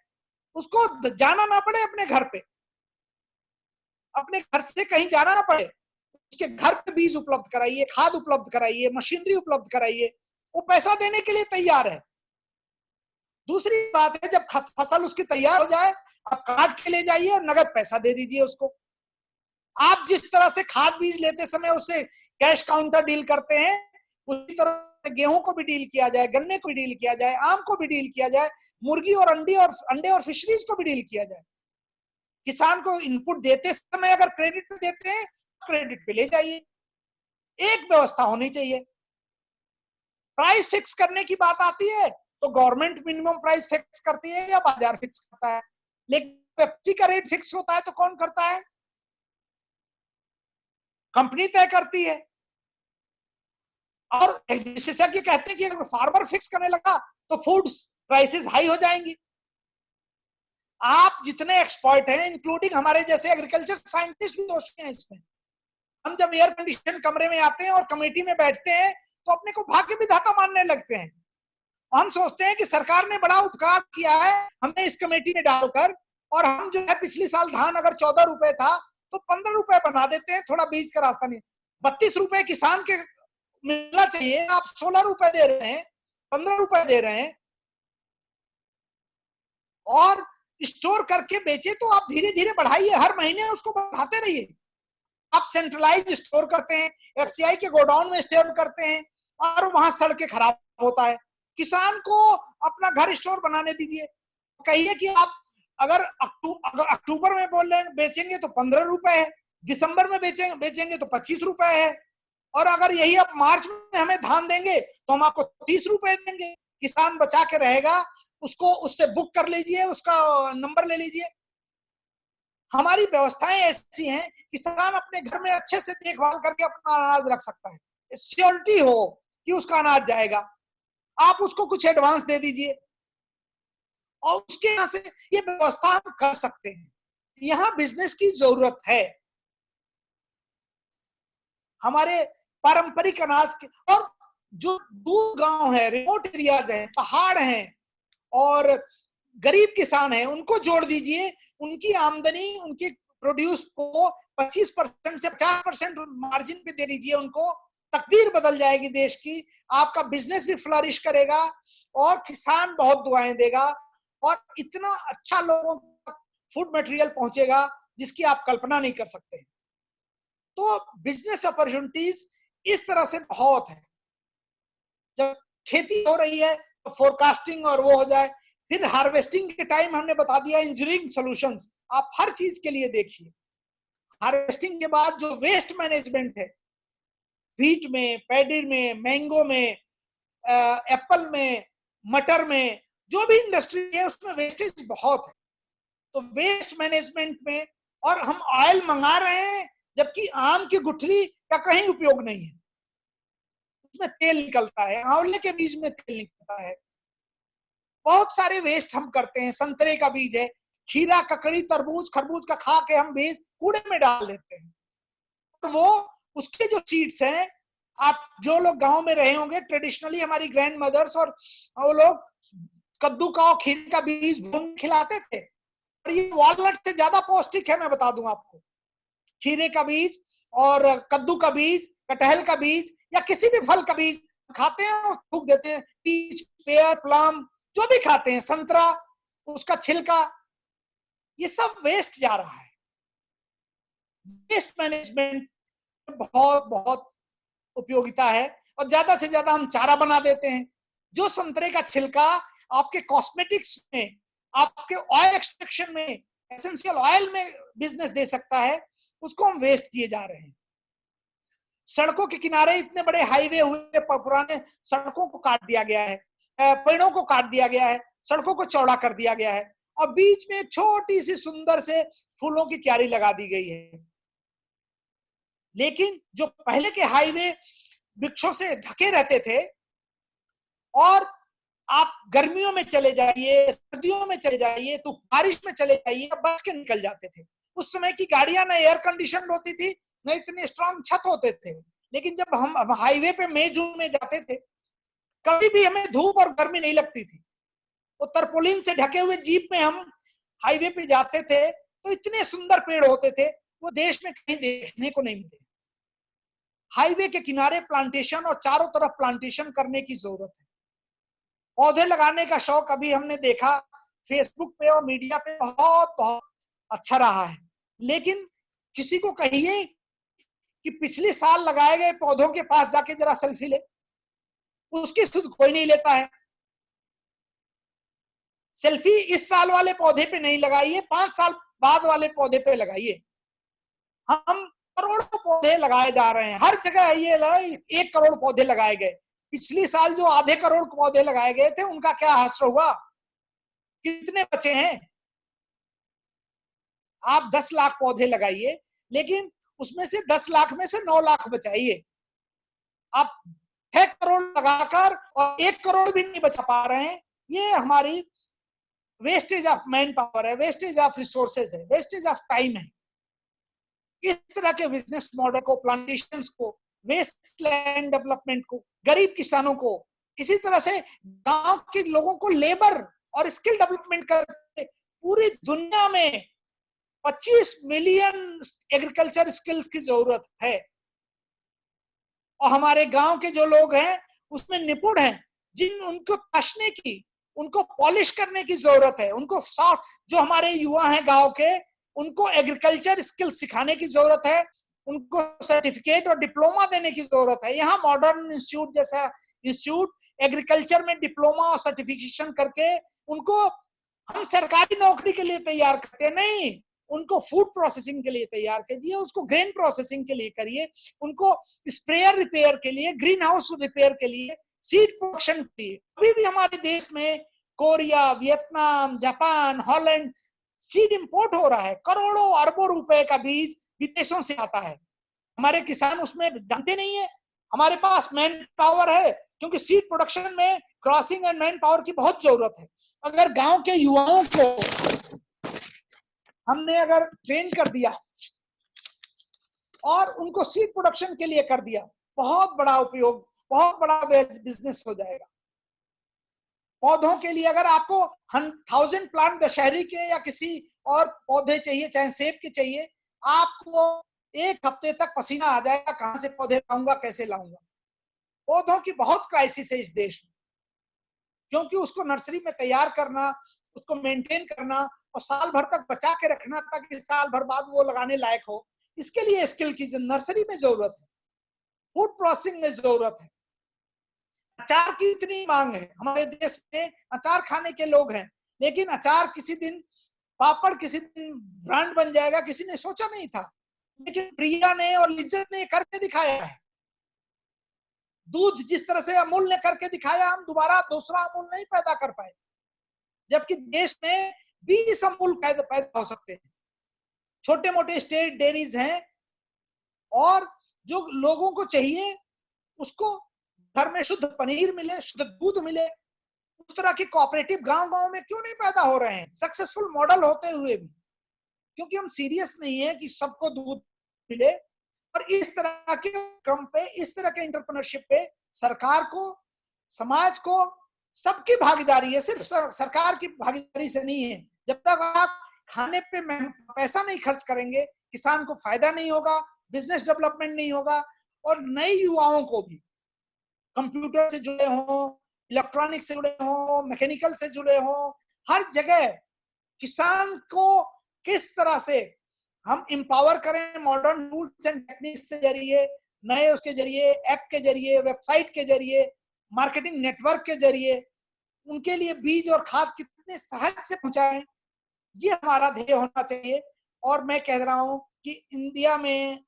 उसको जाना ना पड़े अपने घर पे, अपने घर से कहीं जाना ना पड़े, उसके घर पे बीज उपलब्ध कराइए, खाद उपलब्ध कराइए, मशीनरी उपलब्ध कराइए, वो पैसा देने के लिए तैयार है। दूसरी बात है, जब फसल उसकी तैयार हो जाए आप काट के ले जाइए और नगद पैसा दे दीजिए उसको। आप जिस तरह से खाद बीज लेते समय उससे कैश काउंटर डील करते हैं, उसी तरह से गेहूं को भी डील किया जाए, गन्ने को भी डील किया जाए, आम को भी डील किया जाए, मुर्गी और अंडे और फिशरीज को भी डील किया जाए। किसान को इनपुट देते समय अगर क्रेडिट पे देते हैं, क्रेडिट पे ले जाइए। एक व्यवस्था होनी चाहिए। प्राइस फिक्स करने की बात आती है तो गवर्नमेंट मिनिमम प्राइस फिक्स करती है या बाजार फिक्स करता है, लेकिन पेप्सी का रेट फिक्स होता है तो कौन करता है? कंपनी तय करती है। और विशेषज्ञ कहते हैं कि अगर फार्मर फिक्स करने लगा तो फूड प्राइसेस हाई हो जाएंगी। आप जितने एक्सपर्ट हैं, इंक्लूडिंग हमारे जैसे एग्रीकल्चर साइंटिस्ट भी दोषी हैं इसमें। हम जब एयर कंडीशन कमरे में आते हैं और कमेटी में बैठते हैं तो अपने को भाग्य विधाता मानने लगते हैं। हम सोचते हैं कि सरकार ने बड़ा उपकार किया है हमें इस कमेटी में डालकर, और हम जो है पिछले साल धान अगर 14 रुपए था तो 15 रुपए बना देते हैं, थोड़ा बीज का रास्ता नहीं। 32 रुपए किसान के मिलना चाहिए, आप 16 रुपए दे रहे हैं, 15 रुपए दे रहे हैं। और स्टोर करके बेचे तो आप धीरे धीरे बढ़ाइए, हर महीने उसको बढ़ाते रहिए। आप सेंट्रलाइज स्टोर करते हैं, एफसीआई के गोडाउन में स्टोर करते हैं और वहां सड़के खराब होता है। किसान को अपना घर स्टोर बनाने दीजिए। कहिए कि आप अगर अक्टूबर में बोल रहे हैं बेचेंगे तो 15 रुपए है, दिसंबर में बेचेंगे तो 25 रुपए है, और अगर यही आप मार्च में हमें धान देंगे तो हम आपको 30 रुपए देंगे। किसान बचा के रहेगा, उसको उससे बुक कर लीजिए, उसका नंबर ले लीजिए। हमारी व्यवस्थाएं ऐसी हैं, किसान अपने घर में अच्छे से देखभाल करके अपना अनाज रख सकता है, श्योरिटी हो कि उसका अनाज जाएगा। आप उसको कुछ एडवांस दे दीजिए और उसके यहां से ये व्यवस्था हम कर सकते हैं। यहाँ बिजनेस की जरूरत है। हमारे पारंपरिक अनाज के, और जो दूर गांव है, रिमोट एरियाज है, पहाड़ हैं और गरीब किसान हैं, उनको जोड़ दीजिए। उनकी आमदनी, उनके प्रोड्यूस को 25% से 50% मार्जिन पे दे दीजिए उनको। तकदीर बदल जाएगी देश की। आपका बिजनेस भी फ्लरिश करेगा और किसान बहुत दुआएं देगा और इतना अच्छा लोगों तक फूड मटेरियल पहुंचेगा जिसकी आप कल्पना नहीं कर सकते। तो बिजनेस अपॉर्चुनिटीज इस तरह से बहुत है। जब खेती हो रही है तो फोरकास्टिंग और वो हो जाए, फिर हार्वेस्टिंग के टाइम हमने बता दिया इंजीनियरिंग सॉल्यूशंस आप हर चीज के लिए देखिए। हार्वेस्टिंग के बाद जो वेस्ट मैनेजमेंट है, व्हीट में, पैडी में, मैंगो में, एप्पल में, मटर में, जो भी इंडस्ट्री है उसमें वेस्टेज बहुत है। तो वेस्ट मैनेजमेंट में, और हम ऑयल मंगा रहे हैं जबकि आम की गुठली का कहीं उपयोग नहीं है, उसमें तेल निकलता है, आंवले के बीज में तेल निकलता है। बहुत सारे वेस्ट हम करते हैं। संतरे का बीज है, खीरा, ककड़ी, तरबूज, खरबूज का खा के हम बीज कूड़े में डाल देते हैं। तो वो उसके जो सीड्स हैं, आप जो लोग गांव में रहे होंगे, ट्रेडिशनली हमारी ग्रैंड मदर्स और वो लोग कद्दू का और खीरे का बीज भून खिलाते थे। और ये वॉलनट से ज्यादा पौष्टिक है, मैं बता दूं आपको। खीरे का बीज और कद्दू का बीज, कटहल का बीज या किसी भी फल का बीज खाते हैं और थूक देते हैं। पीच, पेयर, प्लम, जो भी खाते हैं, संतरा, उसका छिलका, ये सब वेस्ट जा रहा है। वेस्ट मैनेजमेंट बहुत बहुत उपयोगिता है। और ज्यादा से ज्यादा हम चारा बना देते हैं। जो संतरे का छिलका आपके कॉस्मेटिक्स में, आपके ऑयल एक्सट्रैक्शन में, एसेंशियल ऑयल में बिजनेस दे सकता है, उसको हम वेस्ट किए जा रहे हैं। सड़कों के किनारे इतने बड़े हाईवे हुए, पुराने सड़कों को काट दिया गया है, पेड़ों को काट दिया गया है, सड़कों को चौड़ा कर दिया गया है और बीच में छोटी सी सुंदर से फूलों की क्यारी लगा दी गई है। लेकिन जो पहले के हाईवे वृक्षों से ढके रहते थे, और आप गर्मियों में चले जाइए, सर्दियों में चले जाइए, तो बारिश में चले जाइए, बच के निकल जाते थे। उस समय की गाड़ियां ना एयर कंडीशन होती थी, न इतने स्ट्रॉन्ग छत होते थे। लेकिन जब हम हाईवे पे मई जून में जाते थे, कभी भी हमें धूप और गर्मी नहीं लगती थी। वो तरपोलिन से ढके हुए जीप में हम हाईवे पे जाते थे, तो इतने सुंदर पेड़ होते थे, वो देश में कहीं देखने को नहीं मिलते। हाईवे के किनारे प्लांटेशन और चारों तरफ प्लांटेशन करने की जरूरत है। पौधे लगाने का शौक अभी हमने देखा फेसबुक पे और मीडिया पे बहुत बहुत अच्छा रहा है। लेकिन किसी को कहिए कि पिछले साल लगाए गए पौधों के पास जाके जरा सेल्फी ले, उसकी सुध कोई नहीं लेता है। सेल्फी इस साल वाले पौधे पे नहीं लगाइए, 5 साल बाद वाले पौधे पे लगाइए। हम करोड़ों पौधे लगाए जा रहे हैं, हर जगह ये 1 करोड़ पौधे लगाए गए। पिछले साल जो आधे करोड़ पौधे लगाए गए थे, उनका क्या हास्य हुआ? कितने बचे हैं? आप 10 लाख पौधे लगाइए, लेकिन उसमें से 10 लाख में से 9 लाख बचाइए। आप 6 करोड़ लगाकर और 1 करोड़ भी नहीं बचा पा रहे हैं। ये हमारी वेस्टेज ऑफ मैन पावर है, वेस्टेज ऑफ रिसोर्सेज है, वेस्टेज ऑफ टाइम है। इस तरह के बिजनेस मॉडल को, प्लांटेशंस को, वेस्ट लैंड डेवलपमेंट को, गरीब किसानों को, इसी तरह से गांव के लोगों को लेबर और स्किल डेवलपमेंट करके पूरी दुनिया में 25 मिलियन एग्रीकल्चर स्किल्स की जरूरत है। और हमारे गांव के जो लोग हैं उसमें निपुण हैं, जिन उनको तराशने की, उनको पॉलिश करने की जरूरत है। उनको सॉफ्ट, जो हमारे युवा हैं गांव के, उनको एग्रीकल्चर स्किल सिखाने की जरूरत है। उनको सर्टिफिकेट और डिप्लोमा देने की जरूरत है। यहाँ मॉडर्न इंस्टीट्यूट जैसा इंस्टीट्यूट एग्रीकल्चर में डिप्लोमा और सर्टिफिकेशन करके उनको हम सरकारी नौकरी के लिए तैयार करते नहीं, उनको फूड प्रोसेसिंग के लिए तैयार कीजिए, उसको ग्रेन प्रोसेसिंग के लिए करिए, उनको स्प्रेयर रिपेयर के लिए, ग्रीन हाउस रिपेयर के लिए, सीड प्रोडक्शन के लिए। अभी भी हमारे देश में Korea, Vietnam, Japan, Holland seed import हो रहा है। करोड़ों अरबों रुपए का बीज विदेशों से आता है, हमारे किसान उसमें जानते नहीं है। हमारे पास मैन पावर है, क्योंकि सीड प्रोडक्शन में क्रॉसिंग एंड मैन पावर की बहुत जरूरत है। अगर गांव के युवाओं को हमने अगर ट्रेन कर दिया और उनको सीड प्रोडक्शन के लिए कर दिया, बहुत बड़ा उपयोग, बहुत बड़ा बिजनेस हो जाएगा। पौधों के लिए अगर आपको 1000 प्लांट दशहरी के या किसी और पौधे चाहिए, चाहे सेब के चाहिए, आपको एक हफ्ते तक पसीना आ जाएगा, कहां से पौधे लाऊंगा, कैसे लाऊंगा। पौधों की बहुत क्राइसिस है इस देश में, क्योंकि उसको नर्सरी में तैयार करना, उसको मेंटेन करना और साल भर तक बचा के रखना ताकि साल भर बाद वो लगाने लायक हो, इसके लिए स्किल की नर्सरी में जरूरत है, फूड प्रोसेसिंग में जरूरत है। अचार की इतनी मांग है हमारे देश में, अचार खाने के लोग हैं, लेकिन अचार किसी दिन, पापड़ किसी दिन ब्रांड बन जाएगा, किसी ने सोचा नहीं था, लेकिन प्रिया ने और लिज्जत ने करके दिखाया है। दूध जिस तरह से अमूल ने करके दिखाया, हम दोबारा दूसरा अमूल नहीं पैदा कर पाए, जबकि देश में 20 अमूल पैदा हो सकते हैं। छोटे मोटे स्टेट डेयरीज हैं, और जो लोगों को चाहिए उसको घर में शुद्ध पनीर मिले, शुद्ध दूध मिले, उस तरह के कोऑपरेटिव गांव गांव में क्यों नहीं पैदा हो रहे हैं, सक्सेसफुल मॉडल होते हुए भी? क्योंकि हम सीरियस नहीं है कि सबको दूध मिले। और इस तरह के क्रम पे, इस तरह के एंटरप्रेन्योरशिप पे सरकार को, समाज को, सबकी भागीदारी है, सिर्फ सरकार की भागीदारी से नहीं है। जब तक आप खाने पे पैसा नहीं खर्च करेंगे, किसान को फायदा नहीं होगा, बिजनेस डेवलपमेंट नहीं होगा। और नए युवाओं को भी कंप्यूटर से जुड़े हों, इलेक्ट्रॉनिक से जुड़े हों, मैकेनिकल से जुड़े हों, हर जगह किसान को किस तरह से हम इंपावर करें, मॉडर्न टूल्स एंड टेक्निक्स के जरिए, नए उसके जरिए, ऐप के जरिए, वेबसाइट के जरिए, मार्केटिंग नेटवर्क के जरिए उनके लिए बीज और खाद कितने सहज से पहुंचाएं, ये हमारा ध्येय होना चाहिए। और मैं कह रहा हूं कि इंडिया में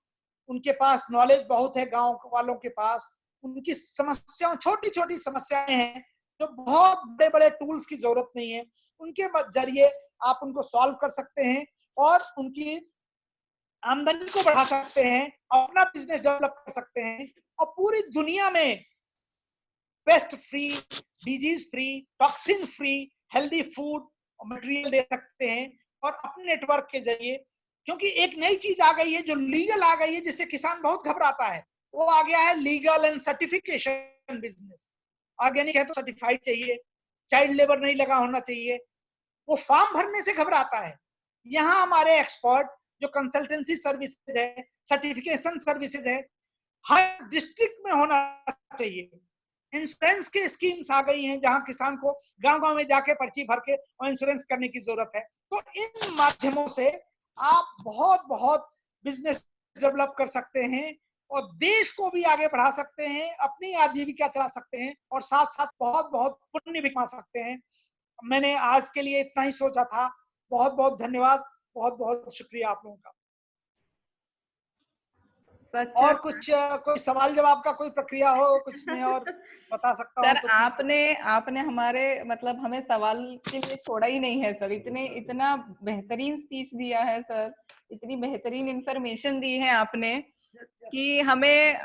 उनके पास नॉलेज बहुत है, गांव वालों के पास उनकी समस्याओं, छोटी छोटी समस्याएं हैं जो बहुत बड़े बड़े टूल्स की जरूरत नहीं है, उनके जरिए आप उनको सॉल्व कर सकते हैं और उनकी आमदनी को बढ़ा सकते हैं, अपना बिजनेस डेवलप कर सकते हैं, और पूरी दुनिया में paste free, disease free, toxin free, healthy food और मटेरियल दे सकते हैं। और अपने नेटवर्क के जरिए, क्योंकि एक नई चीज आ गई है जो लीगल आ गई है, जिससे किसान बहुत घबराता है, वो आ गया है legal and certification business. Organic है तो सर्टिफाइड चाहिए, चाइल्ड लेबर नहीं लगा होना चाहिए, वो फॉर्म भरने से घबराता है। यहाँ हमारे एक्सपर्ट जो कंसल्टेंसी सर्विसेज है, सर्टिफिकेशन सर्विसेज है, हर डिस्ट्रिक्ट में होना चाहिए। इंश्योरेंस की स्कीम्स आ गई हैं, जहां किसान को गांव गांव में जाके पर्ची भर के और इंश्योरेंस करने की जरूरत है। तो इन माध्यमों से आप बहुत बहुत बिजनेस डेवलप कर सकते हैं और देश को भी आगे बढ़ा सकते हैं, अपनी आजीविका चला सकते हैं और साथ साथ बहुत बहुत पुण्य भी कमा सकते हैं। मैंने आज के लिए इतना ही सोचा था। बहुत बहुत धन्यवाद, बहुत बहुत शुक्रिया आप लोगों का। और कुछ कोई सवाल जवाब का कोई प्रक्रिया हो, कुछ मैं और बता सकता हूँ सर, तो आपने हमारे मतलब हमें सवाल के लिए छोड़ा ही नहीं है सर। इतना बेहतरीन स्पीच दिया है सर, इतनी बेहतरीन इंफॉर्मेशन दी है आपने कि हमें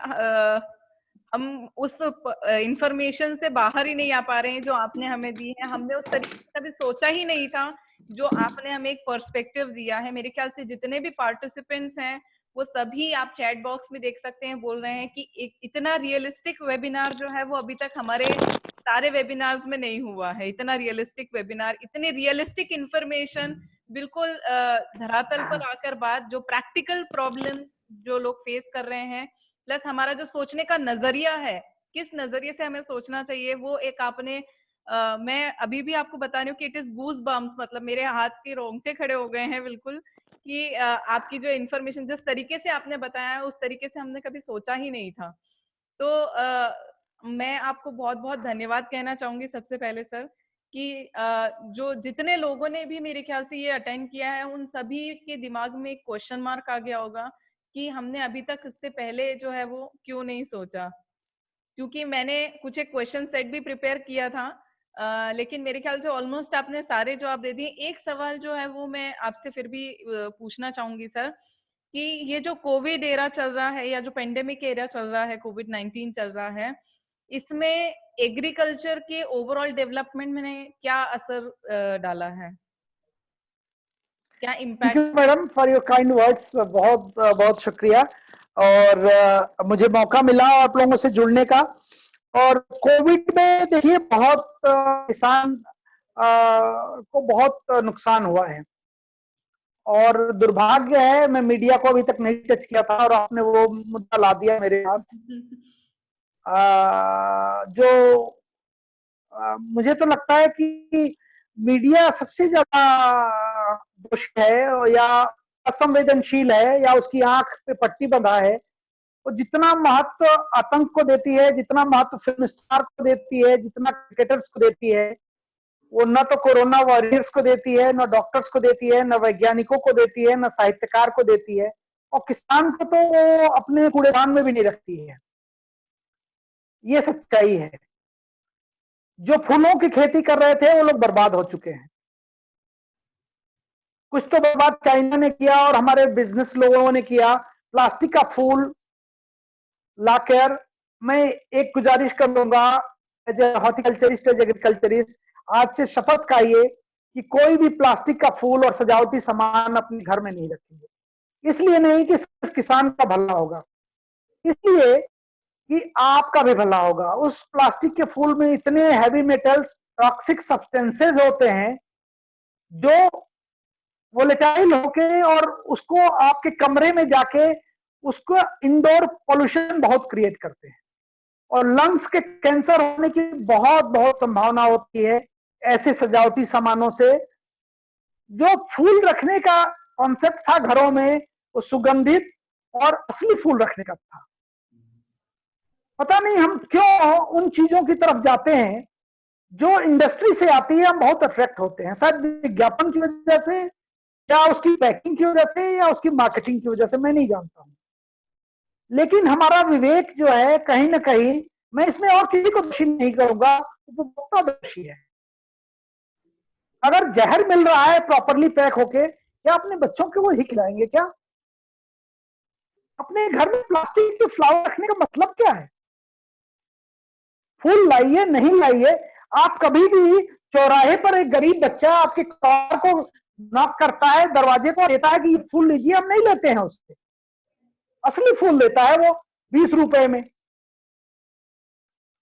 हम उस इंफॉर्मेशन से बाहर ही नहीं आ पा रहे हैं जो आपने हमें दी है। हमने उस तरीके से कभी सोचा ही नहीं था जो आपने हमें एक पर्सपेक्टिव दिया है। मेरे ख्याल से जितने भी पार्टिसिपेंट्स हैं वो सभी, आप चैट बॉक्स में देख सकते हैं, बोल रहे हैं कि एक इतना रियलिस्टिक वेबिनार जो है वो अभी तक हमारे सारे वेबिनार्स में नहीं हुआ है। इतना रियलिस्टिक वेबिनार, इतनी रियलिस्टिक इंफॉर्मेशन, बिल्कुल धरातल पर आकर बात, जो प्रैक्टिकल प्रॉब्लम्स जो लोग फेस कर रहे हैं, प्लस हमारा जो सोचने का नजरिया है, किस नजरिए से हमें सोचना चाहिए, वो एक आपने मैं अभी भी आपको बता रही हूँ कि इट इज गूज बम्स, मतलब मेरे हाथ के रोंगटे खड़े हो गए हैं बिल्कुल, कि आपकी जो इन्फॉर्मेशन जिस तरीके से आपने बताया उस तरीके से हमने कभी सोचा ही नहीं था। तो मैं आपको बहुत बहुत धन्यवाद कहना चाहूंगी सबसे पहले सर, कि जो जितने लोगों ने भी मेरे ख्याल से ये अटेंड किया है उन सभी के दिमाग में एक क्वेश्चन मार्क आ गया होगा कि हमने अभी तक इससे पहले जो है वो क्यों नहीं सोचा। क्योंकि मैंने कुछ एक क्वेश्चन सेट भी प्रिपेयर किया था, लेकिन मेरे ख्याल से ऑलमोस्ट आपने सारे जवाब दे दिए। एक सवाल जो है वो मैं आपसे फिर भी पूछना चाहूंगी सर, कि ये जो कोविड एरा चल रहा है या जो पेंडेमिक एरा चल रहा है, कोविड-19 चल रहा है, इसमें एग्रीकल्चर के ओवरऑल डेवलपमेंट में क्या असर डाला है, क्या thank impact? You madam for your kind words, बहुत बहुत शुक्रिया। और मुझे मौका मिला आप लोगों से जुड़ने का। और कोविड में देखिए बहुत किसान को बहुत नुकसान हुआ है, और दुर्भाग्य है मैं मीडिया को अभी तक नहीं टच किया था और आपने वो मुद्दा ला दिया मेरे पास। जो मुझे तो लगता है कि मीडिया सबसे ज्यादा दोषी है या असंवेदनशील है या उसकी आंख पे पट्टी बंधा है। वो जितना महत्व आतंक को देती है, जितना महत्व फिल्म स्टार को देती है, जितना क्रिकेटर्स को देती है, वो न तो कोरोना वॉरियर्स को देती है, न डॉक्टर्स को देती है, न वैज्ञानिकों को देती है, न साहित्यकार को देती है, और किसान को तो वो अपने कूड़ेदान में भी नहीं रखती है। ये सच्चाई है। जो फूलों की खेती कर रहे थे वो लोग बर्बाद हो चुके हैं। कुछ तो बर्बाद चाइना ने किया और हमारे बिजनेस लोगों ने किया। प्लास्टिक का फूल लाकर, मैं एक गुजारिश कर लूंगा as a horticulturist, as agriculturist, आज से शपथ खाइए कि कोई भी प्लास्टिक का फूल और सजावटी सामान अपने घर में नहीं रखेंगे। इसलिए नहीं कि सिर्फ किसान का भला होगा, इसलिए कि आपका भी भला होगा। उस प्लास्टिक के फूल में इतने हैवी मेटल्स, टॉक्सिक सब्सटेंसेस होते हैं जो वोलेटाइल होके और उसको आपके कमरे में जाके उसको इंडोर पोल्यूशन बहुत क्रिएट करते हैं, और लंग्स के कैंसर होने की बहुत बहुत संभावना होती है ऐसे सजावटी सामानों से। जो फूल रखने का कॉन्सेप्ट था घरों में, वो सुगंधित और असली फूल रखने का था। पता नहीं हम क्यों उन चीजों की तरफ जाते हैं जो इंडस्ट्री से आती है। हम बहुत अट्रैक्ट होते हैं, शायद विज्ञापन की वजह से या उसकी पैकिंग की वजह से या उसकी मार्केटिंग की वजह से, मैं नहीं जानता हूं। लेकिन हमारा विवेक जो है कहीं ना कहीं, मैं इसमें और किसी को दोषी नहीं करूंगा, उपभोक्ता दोषी है। अगर जहर मिल रहा है प्रॉपरली पैक होके, क्या अपने बच्चों को वो ही खिलाएंगे? क्या अपने घर में प्लास्टिक के फ्लावर रखने का मतलब क्या है? फूल लाइए, नहीं लाइए, आप कभी भी चौराहे पर एक गरीब बच्चा आपके कार को नॉक करता है, दरवाजे को देता है कि ये फूल लीजिए, हम नहीं लेते हैं उससे। असली फूल देता है वो 20 रुपए में।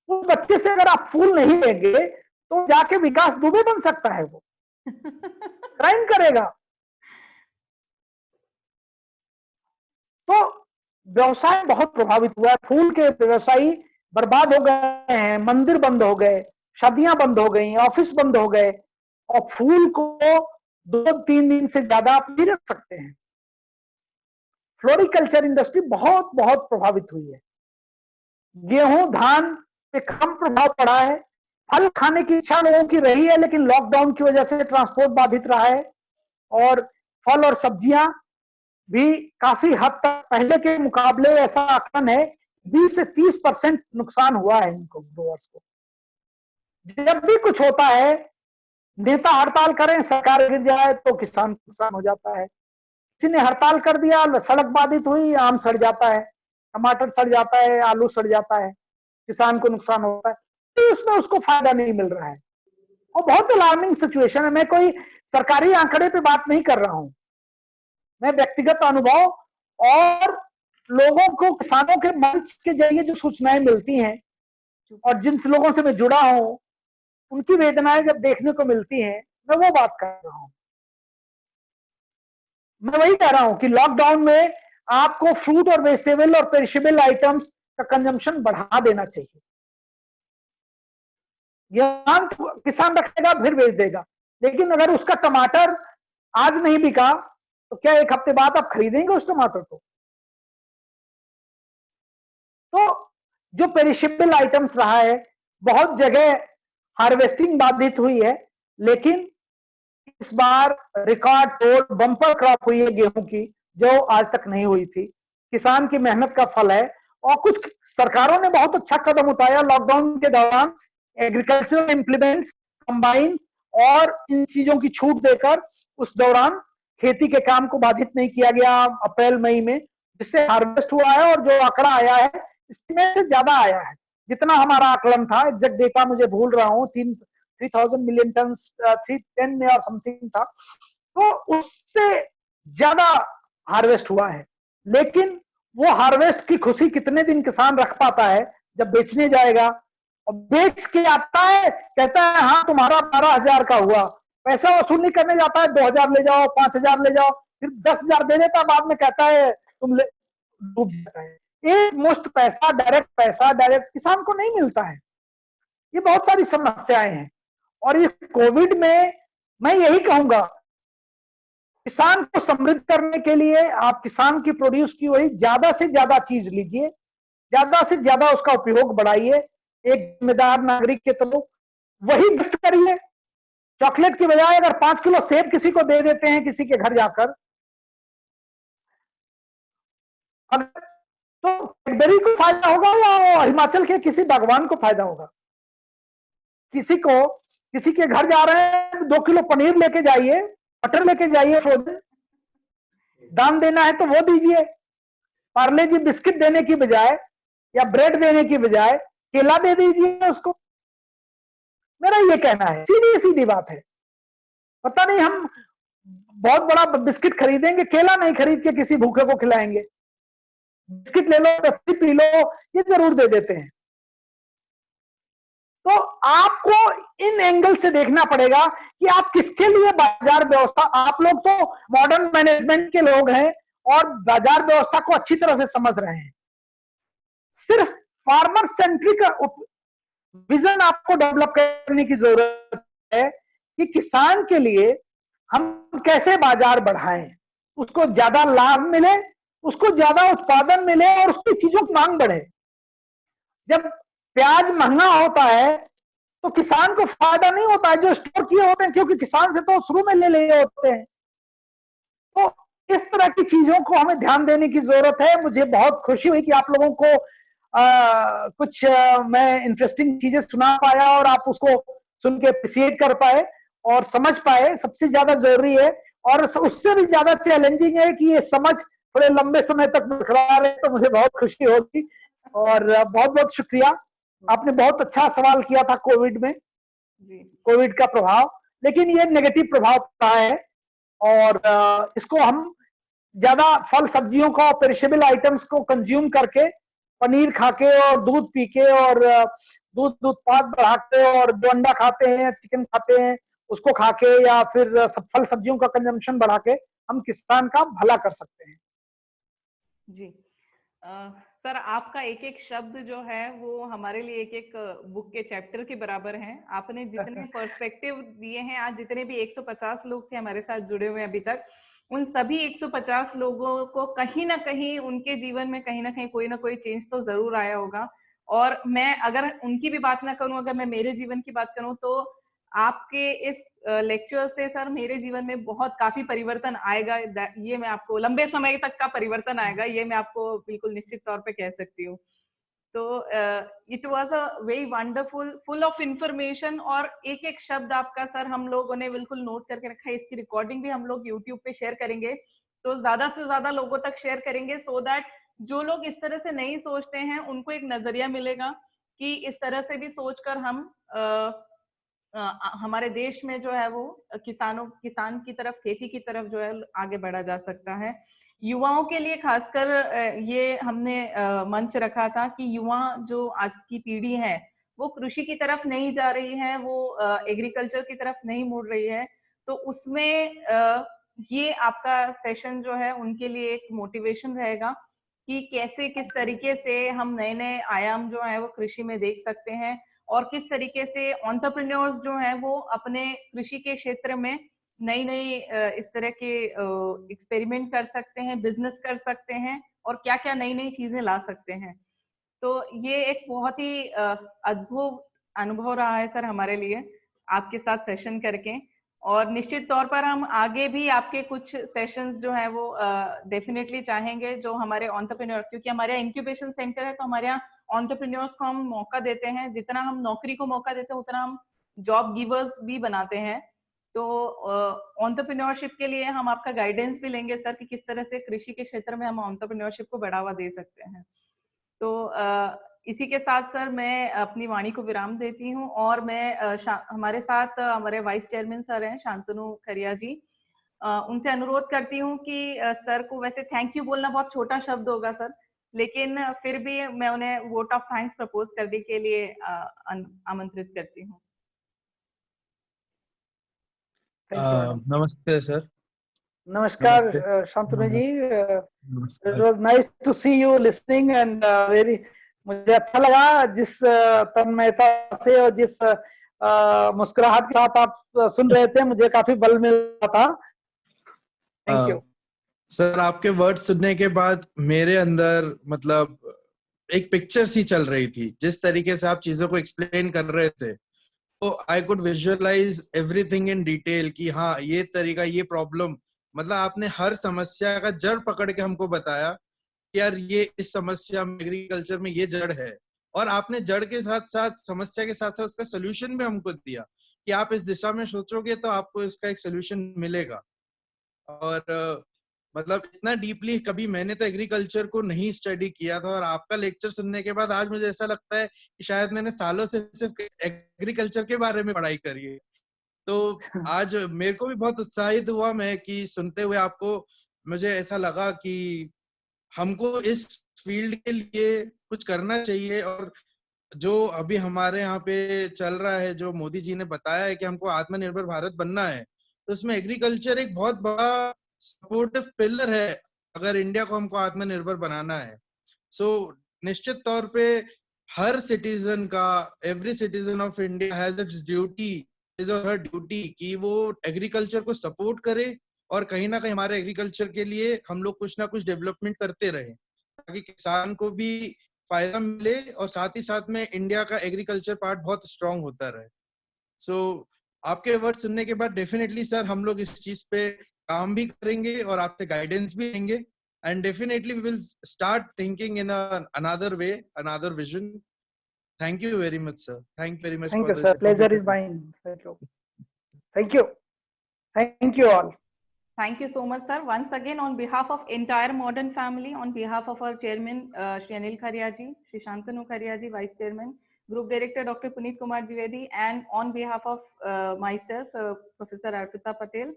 उस बच्चे से अगर आप फूल नहीं लेंगे तो जाके विकास दुबे बन सकता है, वो क्राइम करेगा। तो व्यवसाय बहुत प्रभावित हुआ है। फूल के व्यवसायी बर्बाद हो गए हैं, मंदिर बंद हो गए, शादियां बंद हो गई, ऑफिस बंद हो गए, और फूल को 2-3 दिन से ज्यादा आप नहीं रख सकते हैं। फ्लोरिकल्चर इंडस्ट्री बहुत बहुत प्रभावित हुई है। गेहूं धान पे कम प्रभाव पड़ा है। फल खाने की इच्छा लोगों की रही है, लेकिन लॉकडाउन की वजह से ट्रांसपोर्ट बाधित रहा है, और फल और सब्जियां भी काफी हद तक पहले के मुकाबले, ऐसा आकलन है 20 से 30% नुकसान हुआ है इनको, ग्रोअर्स को। जब भी कुछ होता है, नेता हड़ताल करें, सरकार गिर जाए तो किसान नुकसान हो जाता है। किसी ने हड़ताल कर दिया, सड़क बाधित हुई, आम सड़ जाता है, टमाटर सड़ जाता है, आलू सड़ जाता है, किसान को नुकसान होता है। तो उसमें उसको फायदा नहीं मिल रहा है, और बहुत अलार्मिंग सिचुएशन है। मैं कोई सरकारी आंकड़े पे बात नहीं कर रहा हूं, मैं व्यक्तिगत अनुभव और लोगों को, किसानों के मंच के जरिए जो सूचनाएं मिलती हैं और जिन लोगों से मैं जुड़ा हूं, उनकी वेदनाएं जब देखने को मिलती हैं, मैं वो बात कर रहा हूं। मैं वही कह रहा हूं कि लॉकडाउन में आपको फ्रूट और वेजिटेबल और पेरिशेबल आइटम्स का कंजम्पशन बढ़ा देना चाहिए। यहां किसान रखेगा फिर बेच देगा, लेकिन अगर उसका टमाटर आज नहीं बिका तो क्या एक हफ्ते बाद आप खरीदेंगे उस टमाटर को? तो जो पेरिशेबल आइटम्स रहा है, बहुत जगह हार्वेस्टिंग बाधित हुई है, लेकिन इस बार रिकॉर्ड तोड़ बम्पर क्रॉप हुई है गेहूं की, जो आज तक नहीं हुई थी। किसान की मेहनत का फल है। और कुछ सरकारों ने बहुत अच्छा कदम उठाया लॉकडाउन के दौरान, एग्रीकल्चरल इंप्लीमेंट्स, कंबाइन और इन चीजों की छूट देकर उस दौरान खेती के काम को बाधित नहीं किया गया अप्रैल मई में, जिससे हार्वेस्ट हुआ है। और जो आंकड़ा आया है इसमें से ज्यादा आया है जितना हमारा आकलन था। एग्जैक्ट डेटा मुझे भूल रहा हूँ, 3000 मिलियन टन 310 में और समथिंग था, तो उससे ज्यादा हार्वेस्ट हुआ है। लेकिन वो हार्वेस्ट की खुशी कितने दिन किसान रख पाता है जब बेचने जाएगा और बेच के आता है, कहता है हाँ तुम्हारा 12,000 का हुआ, पैसा वसूल नहीं करने जाता है, 2,000 ले जाओ, 5,000 ले जाओ, फिर 10,000 दे देता, बाद में कहता है तुम ले, डूब जाता है। एक मुश्त पैसा, डायरेक्ट किसान को नहीं मिलता है। ये बहुत सारी समस्याएं हैं। और ये कोविड में मैं यही कहूंगा, किसान को समृद्ध करने के लिए आप किसान की प्रोड्यूस की हुई ज्यादा से ज्यादा चीज लीजिए, ज्यादा से ज्यादा उसका उपयोग बढ़ाइए। एक जिम्मेदार नागरिक के तो वही गिफ्ट करिए। चॉकलेट की बजाय अगर 5 किलो सेब किसी को दे देते हैं किसी के घर जाकर, तो कैडबरी को फायदा होगा या हिमाचल के किसी बागवान को फायदा होगा? किसी के घर जा रहे हैं, 2 किलो पनीर लेके जाइए, बटर लेके जाइए, फ्रोजन दान देना है तो वो दीजिए। पार्ले जी बिस्किट देने की बजाय या ब्रेड देने की बजाय केला दे दीजिए उसको। मेरा ये कहना है, सीधी सीधी बात है। पता नहीं हम बहुत बड़ा बिस्किट खरीदेंगे, केला नहीं खरीद के किसी भूखे को खिलाएंगे। बिस्किट ले लो, पेप्सी पी लो, ये जरूर दे देते हैं। तो आपको इन एंगल से देखना पड़ेगा कि आप किसके लिए बाजार व्यवस्था, आप लोग तो मॉडर्न मैनेजमेंट के लोग हैं और बाजार व्यवस्था को अच्छी तरह से समझ रहे हैं। सिर्फ फार्मर सेंट्रिक विजन आपको डेवलप करने की जरूरत है कि किसान के लिए हम कैसे बाजार बढ़ाएं, उसको ज्यादा लाभ मिले, उसको ज्यादा उत्पादन मिले और उसकी चीजों की मांग बढ़े। जब प्याज महंगा होता है तो किसान को फायदा नहीं होता है जो स्टोर किए होते हैं, क्योंकि किसान से तो शुरू में ले लिए होते हैं। तो इस तरह की चीजों को हमें ध्यान देने की जरूरत है। मुझे बहुत खुशी हुई कि आप लोगों को कुछ मैं इंटरेस्टिंग चीजें सुना पाया और आप उसको सुन के अप्रिशिएट कर पाए और समझ पाए, सबसे ज्यादा जरूरी है। और उससे भी ज्यादा चैलेंजिंग है कि ये समझ थोड़े लंबे समय तक बरकरार है, तो मुझे बहुत खुशी होगी। और बहुत बहुत शुक्रिया, आपने बहुत अच्छा सवाल किया था कोविड में, कोविड का प्रभाव। लेकिन ये नेगेटिव प्रभाव रहा है और इसको हम ज्यादा फल सब्जियों का, पेरिशेबल आइटम्स को कंज्यूम करके, पनीर खाके और दूध पी के और दूध उत्पाद बढ़ा के और जो अंडा खाते हैं, चिकन खाते हैं उसको खाके, या फिर फल सब्जियों का कंजम्पशन बढ़ा के हम किसान का भला कर सकते हैं। जी सर, आपका एक एक शब्द जो है वो हमारे लिए एक एक बुक के चैप्टर के बराबर है। आपने जितने पर्सपेक्टिव दिए हैं, आज जितने भी 150 लोग थे हमारे साथ जुड़े हुए अभी तक, उन सभी 150 लोगों को कहीं ना कहीं उनके जीवन में कहीं ना कहीं कोई ना कोई चेंज तो जरूर आया होगा। और मैं अगर उनकी भी बात ना करूं, अगर मैं मेरे जीवन की बात करूं, तो आपके इस लेक्चर से सर मेरे जीवन में बहुत काफी परिवर्तन आएगा। ये मैं आपको, लंबे समय तक का परिवर्तन आएगा, ये मैं आपको बिल्कुल निश्चित तौर पे कह सकती हूँ। तो it was a very wonderful, full of information. और एक एक शब्द आपका सर हम लोगों ने बिल्कुल नोट करके रखा है। इसकी रिकॉर्डिंग भी हम लोग यूट्यूब पे शेयर करेंगे, तो ज्यादा से ज्यादा लोगों तक शेयर करेंगे, सो दैट जो लोग इस तरह से नहीं सोचते हैं उनको एक नजरिया मिलेगा कि इस तरह से भी सोचकर हम हमारे देश में जो है वो किसान की तरफ, खेती की तरफ जो है आगे बढ़ा जा सकता है। युवाओं के लिए खासकर ये हमने मंच रखा था कि युवा जो आज की पीढ़ी है वो कृषि की तरफ नहीं जा रही है, वो एग्रीकल्चर की तरफ नहीं मुड़ रही है। तो उसमें ये आपका सेशन जो है उनके लिए एक मोटिवेशन रहेगा कि कैसे, किस तरीके से हम नए नए आयाम जो है वो कृषि में देख सकते हैं, और किस तरीके से एंटरप्रेन्योर्स जो हैं वो अपने कृषि के क्षेत्र में नई नई इस तरह के एक्सपेरिमेंट कर सकते हैं, बिजनेस कर सकते हैं, और क्या क्या नई नई चीजें ला सकते हैं। तो ये एक बहुत ही अद्भुत अनुभव रहा है सर हमारे लिए आपके साथ सेशन करके, और निश्चित तौर पर हम आगे भी आपके कुछ सेशंस जो है वो डेफिनेटली चाहेंगे, जो हमारे एंटरप्रेन्योर, क्योंकि हमारे यहाँ इंक्यूबेशन सेंटर है तो हमारे यहाँ एंटरप्रेन्योर्स को हम मौका देते हैं, जितना हम नौकरी को मौका देते हैं उतना हम जॉब गिवर्स भी बनाते हैं। तो एंटरप्रेन्योरशिप के लिए हम आपका गाइडेंस भी लेंगे सर कि किस तरह से कृषि के क्षेत्र में हम एंटरप्रेन्योरशिप को बढ़ावा दे सकते हैं। तो इसी के साथ सर मैं अपनी वाणी को विराम देती हूँ, और मैं हमारे साथ हमारे वाइस चेयरमैन सर हैं शांतनु खरिया जी, उनसे अनुरोध करती हूँ कि सर को, वैसे थैंक यू बोलना बहुत छोटा शब्द होगा सर, लेकिन फिर भी मैं उन्हें वोट ऑफ थैंक्स प्रपोज करने के लिए आमंत्रित करती हूँ। नमस्ते सर। नमस्कार शांतनु जी, नमस्कार। it was nice to see you listening and very, मुझे अच्छा लगा जिस तन्मयता से और जिस मुस्कुराहट के साथ आप सुन रहे थे, मुझे काफी बल मिल रहा था। Thank you sir. आपके वर्ड सुनने के बाद मेरे अंदर मतलब एक पिक्चर सी चल रही थी, जिस तरीके से आप चीजों को एक्सप्लेन कर रहे थे, तो I could visualise everything in detail कि हाँ ये तरीका, ये प्रॉब्लम, मतलब आपने हर समस्या का जड़ पकड़ के हमको बताया कि यार ये इस समस्या में, एग्रीकल्चर में ये जड़ है, और आपने जड़ के साथ साथ समस्या के साथ साथ उसका सोल्यूशन भी हमको दिया कि आप इस दिशा में सोचोगे तो आपको इसका एक सोल्यूशन मिलेगा। और मतलब इतना डीपली कभी मैंने तो एग्रीकल्चर को नहीं स्टडी किया था, और आपका लेक्चर सुनने के बाद आज मुझे ऐसा लगता है कि शायद मैंने सालों से सिर्फ एग्रीकल्चर के बारे में पढ़ाई करी है। तो आज मेरे को भी बहुत उत्साहित हुआ मैं कि सुनते हुए आपको, मुझे ऐसा लगा कि हमको इस फील्ड के लिए कुछ करना चाहिए। और जो अभी हमारे यहाँ पे चल रहा है, जो मोदी जी ने बताया है कि हमको आत्मनिर्भर भारत बनना है, तो उसमें एग्रीकल्चर एक बहुत बड़ा सपोर्टिव पिलर है अगर इंडिया को हमको आत्मनिर्भर बनाना है। सो निश्चित तौर पे हर सिटीजन का, every citizen of India has its duty, is और हर ड्यूटी कि वो एग्रीकल्चर को सपोर्ट करे, और कहीं ना कहीं हमारे एग्रीकल्चर के लिए हम लोग कुछ ना कुछ डेवलपमेंट करते रहे, ताकि किसान को भी फायदा मिले और साथ ही साथ में इंडिया का एग्रीकल्चर पार्ट बहुत स्ट्रांग होता रहे। सो आपके वर्ड सुनने के बाद डेफिनेटली सर हम लोग इस चीज पे काम भी करेंगे और आपसे गाइडेंस भी लेंगे, and definitely we will start thinking in another way, another vision. Thank you very much, sir. Thank you very much. Thank for you, this sir. Pleasure is informative- mine. Thank you. Thank you. Thank you all. Thank you so much, sir. Once again, on behalf of entire Modern family, on behalf of our chairman, Shri Anil Khariya ji, Shri Shantanu Khariya ji, Vice Chairman, Group Director Dr. Puneet Kumar Dwivedi, and on behalf of myself, Professor Arpita Patel,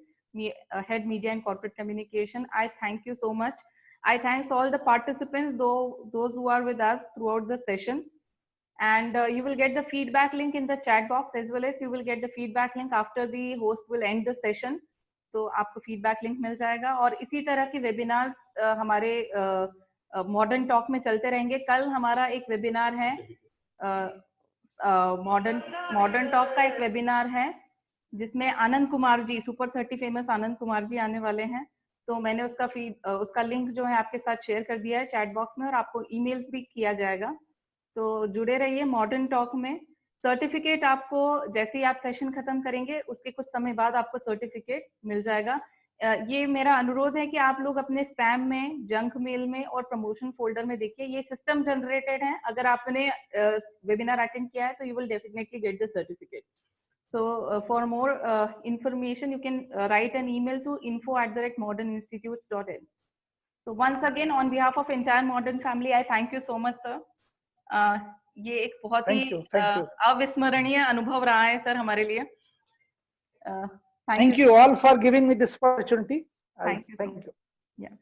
Head Media and Corporate Communication, I thank you so much. I thanks all the participants, those who are with us throughout the session. And you will get the feedback link in the chat box, as well as you will get the feedback link after the host will end the session. तो आपको feedback link मिल जाएगा, और इसी तरह के webinars हमारे modern talk में चलते रहेंगे। कल हमारा एक वेबिनार है, मॉडर्न टॉक का एक वेबिनार है, जिसमें आनंद कुमार जी, सुपर 30 फेमस आनंद कुमार जी आने वाले हैं। तो मैंने उसका लिंक जो है आपके साथ शेयर कर दिया है चैट बॉक्स में, और आपको ईमेल्स भी किया जाएगा। तो जुड़े रहिए मॉडर्न टॉक में। सर्टिफिकेट आपको जैसे ही आप सेशन खत्म करेंगे उसके कुछ समय बाद आपको सर्टिफिकेट मिल जाएगा। ये मेरा अनुरोध है कि आप लोग अपने स्पैम में, जंक मेल में और प्रमोशन फोल्डर में देखिए, ये सिस्टम जनरेटेड है। अगर आपने वेबिनार अटेंड किया है तो you will definitely get the certificate. So for more information, you can write an email to info@moderninstitutes.in. So once again, on behalf of entire Modern family, I thank you so much, sir. ये एक बहुत ही अविस्मरणीय अनुभव रहा है sir हमारे लिए। Thank you all for giving me this opportunity. Thank you. Thank you. Yeah.